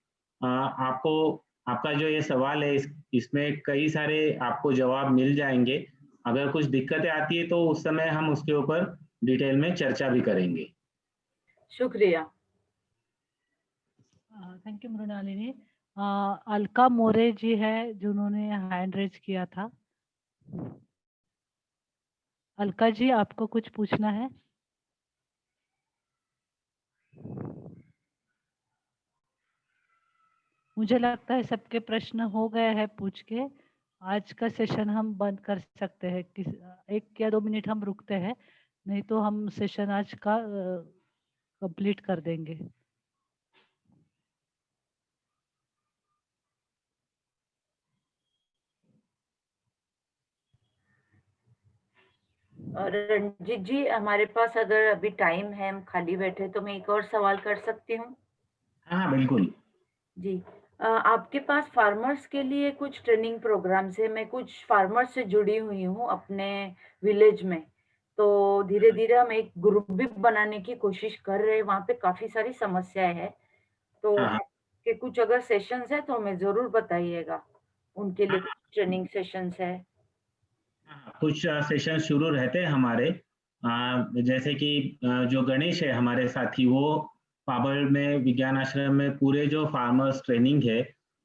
आपको आपका जो ये सवाल है, इसमें कई सारे आपको जवाब मिल जाएंगे। अगर कुछ दिक्कतें आती है तो उस समय हम उसके ऊपर डिटेल में चर्चा भी करेंगे। शुक्रिया। Thank you Mrinalini. अलका मोरे जी है जिन्होंने हैंड रेज किया था। अलका जी, आपको कुछ पूछना है? मुझे लगता है सबके प्रश्न हो गए हैं पूछ के। आज का सेशन हम बंद कर सकते हैं। 1 या 2 मिनट हम रुकते हैं, नहीं तो हम सेशन आज का कंप्लीट कर देंगे। रणजीत जी, हमारे पास अगर अभी टाइम है, हम खाली बैठे, तो मैं एक और सवाल कर सकती हूँ? हाँ बिल्कुल। जी। आपके पास फार्मर्स के लिए कुछ ट्रेनिंग प्रोग्राम्स है? मैं कुछ फार्मर्स से जुड़ी हुई हूँ अपने विलेज में। तो धीरे-धीरे हम एक ग्रुप भी बनाने की कोशिश कर रहे हैं, वहाँ पे काफ़ी सारी समस्याएँ हैं। तो हाँ, हाँ। आपके कुछ अगर सेशंस हैं तो हमें ज़रूर बताइएगा। उनके लिए हाँ, ट्रेनिंग सेशंस है। हाँ, कुछ सेशन शुरू रहते हैं हमारे, जैसे कि जो गणेश है हमारे साथी, वो पाबड़ में विज्ञान आश्रम में पूरे जो फार्मर्स ट्रेनिंग है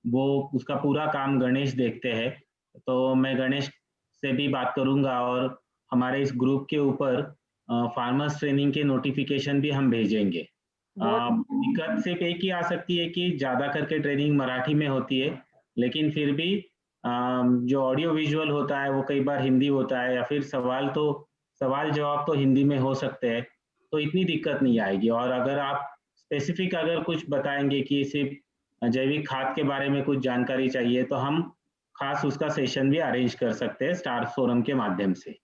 वो उसका पूरा काम गणेश देखते हैं। तो मैं गणेश से भी बात करूंगा और हमारे इस ग्रुप के ऊपर फार्मर्स ट्रेनिंग के नोटिफिकेशन भी हम भेजेंगे। बहुत दिक्कत सिर्फ एक ही आ सकती है कि ज़्यादा करके ट्रेनिंग मराठी में होती है, लेकिन फिर भी जो ऑडियो विजुअल होता है वो कई बार हिंदी होता है, या फिर सवाल जवाब तो हिंदी में हो सकते हैं, तो इतनी दिक्कत नहीं आएगी। और अगर आप स्पेसिफिक अगर कुछ बताएंगे कि सिर्फ जैविक खाद के बारे में कुछ जानकारी चाहिए, तो हम खास उसका सेशन भी अरेंज कर सकते हैं स्टार फोरम के माध्यम से।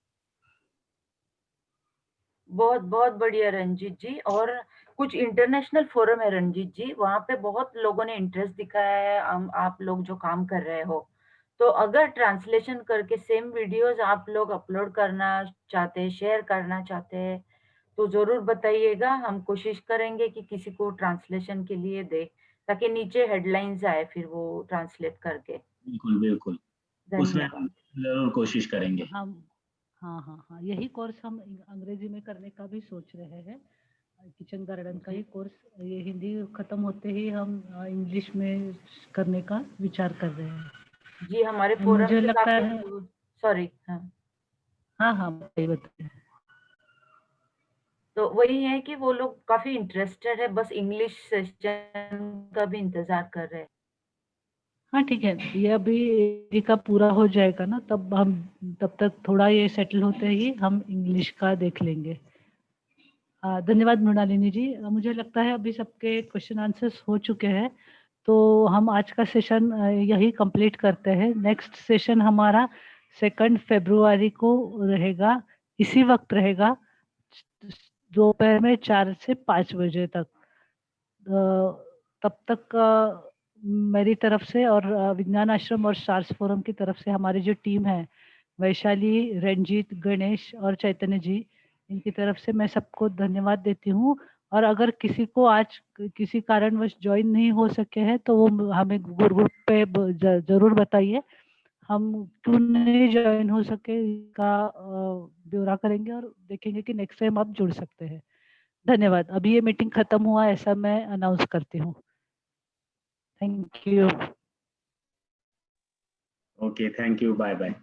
बहुत बहुत बढ़िया रंजीत जी। और कुछ इंटरनेशनल फोरम है रंजीत जी, वहाँ पे बहुत लोगों ने इंटरेस्ट दिखाया है, आप लोग जो काम कर रहे हो। तो अगर ट्रांसलेशन करके सेम वीडियोस आप लोग अपलोड करना चाहते हैं, शेयर करना चाहते हैं, तो ज़रूर बताइएगा। हम कोशिश करेंगे कि किसी को ट्रांसलेशन के लिए दें, ताकि नीचे हेडलाइंस आए फिर वो ट्रांसलेट करके। बिल्कुल, बिल्कुल। उसमें धन्यवाद। हम ज़रूर कोशिश करेंगे। हम हाँ, हाँ, हाँ, यही कोर्स हम अंग्रेजी में करने का भी सोच रहे हैं। किचन गार्डन का ही कोर्स, ये हिंदी खत्म होते ही हम इंग्लिश में करने का विचार कर रहे हैं। जी, हमारे और फोरम मुझे से लगता काफ़ी है, सॉरी, हाँ। हाँ, हाँ, बताइए। तो वही है कि वो लोग काफ़ी इंटरेस्टेड है, बस इंग्लिश सेशन का भी इंतज़ार कर रहे हैं। हाँ, ठीक है। ये अभी हिंदी का पूरा हो जाएगा ना, तब तक थोड़ा ये सेटल होते ही हम इंग्लिश का देख लेंगे। धन्यवाद मृणालिनी जी। मुझे लगता है अभी सबके क्वेश्चन आंसर्स हो चुके हैं, तो हम आज का सेशन यही कंप्लीट करते हैं। नेक्स्ट सेशन हमारा 2 फरवरी को रहेगा, इसी वक्त रहेगा, दोपहर में 4 से 5 बजे तक। तब तक मेरी तरफ से और विज्ञान आश्रम और स्टार्स फोरम की तरफ से हमारी जो टीम है, वैशाली, रंजीत, गणेश और चैतन्य जी, इनकी तरफ से मैं सबको धन्यवाद देती हूँ। और अगर किसी को आज किसी कारणवश ज्वाइन नहीं हो सके हैं, तो वो हमें ग्रुप पे ज़रूर बताइए। हम क्यों नहीं ज्वाइन हो सके इसका ब्यौरा करेंगे और देखेंगे कि नेक्स्ट टाइम आप जुड़ सकते हैं। धन्यवाद। अभी ये मीटिंग खत्म हुआ ऐसा मैं अनाउंस करती हूँ। Thank you. Okay, thank you, bye bye.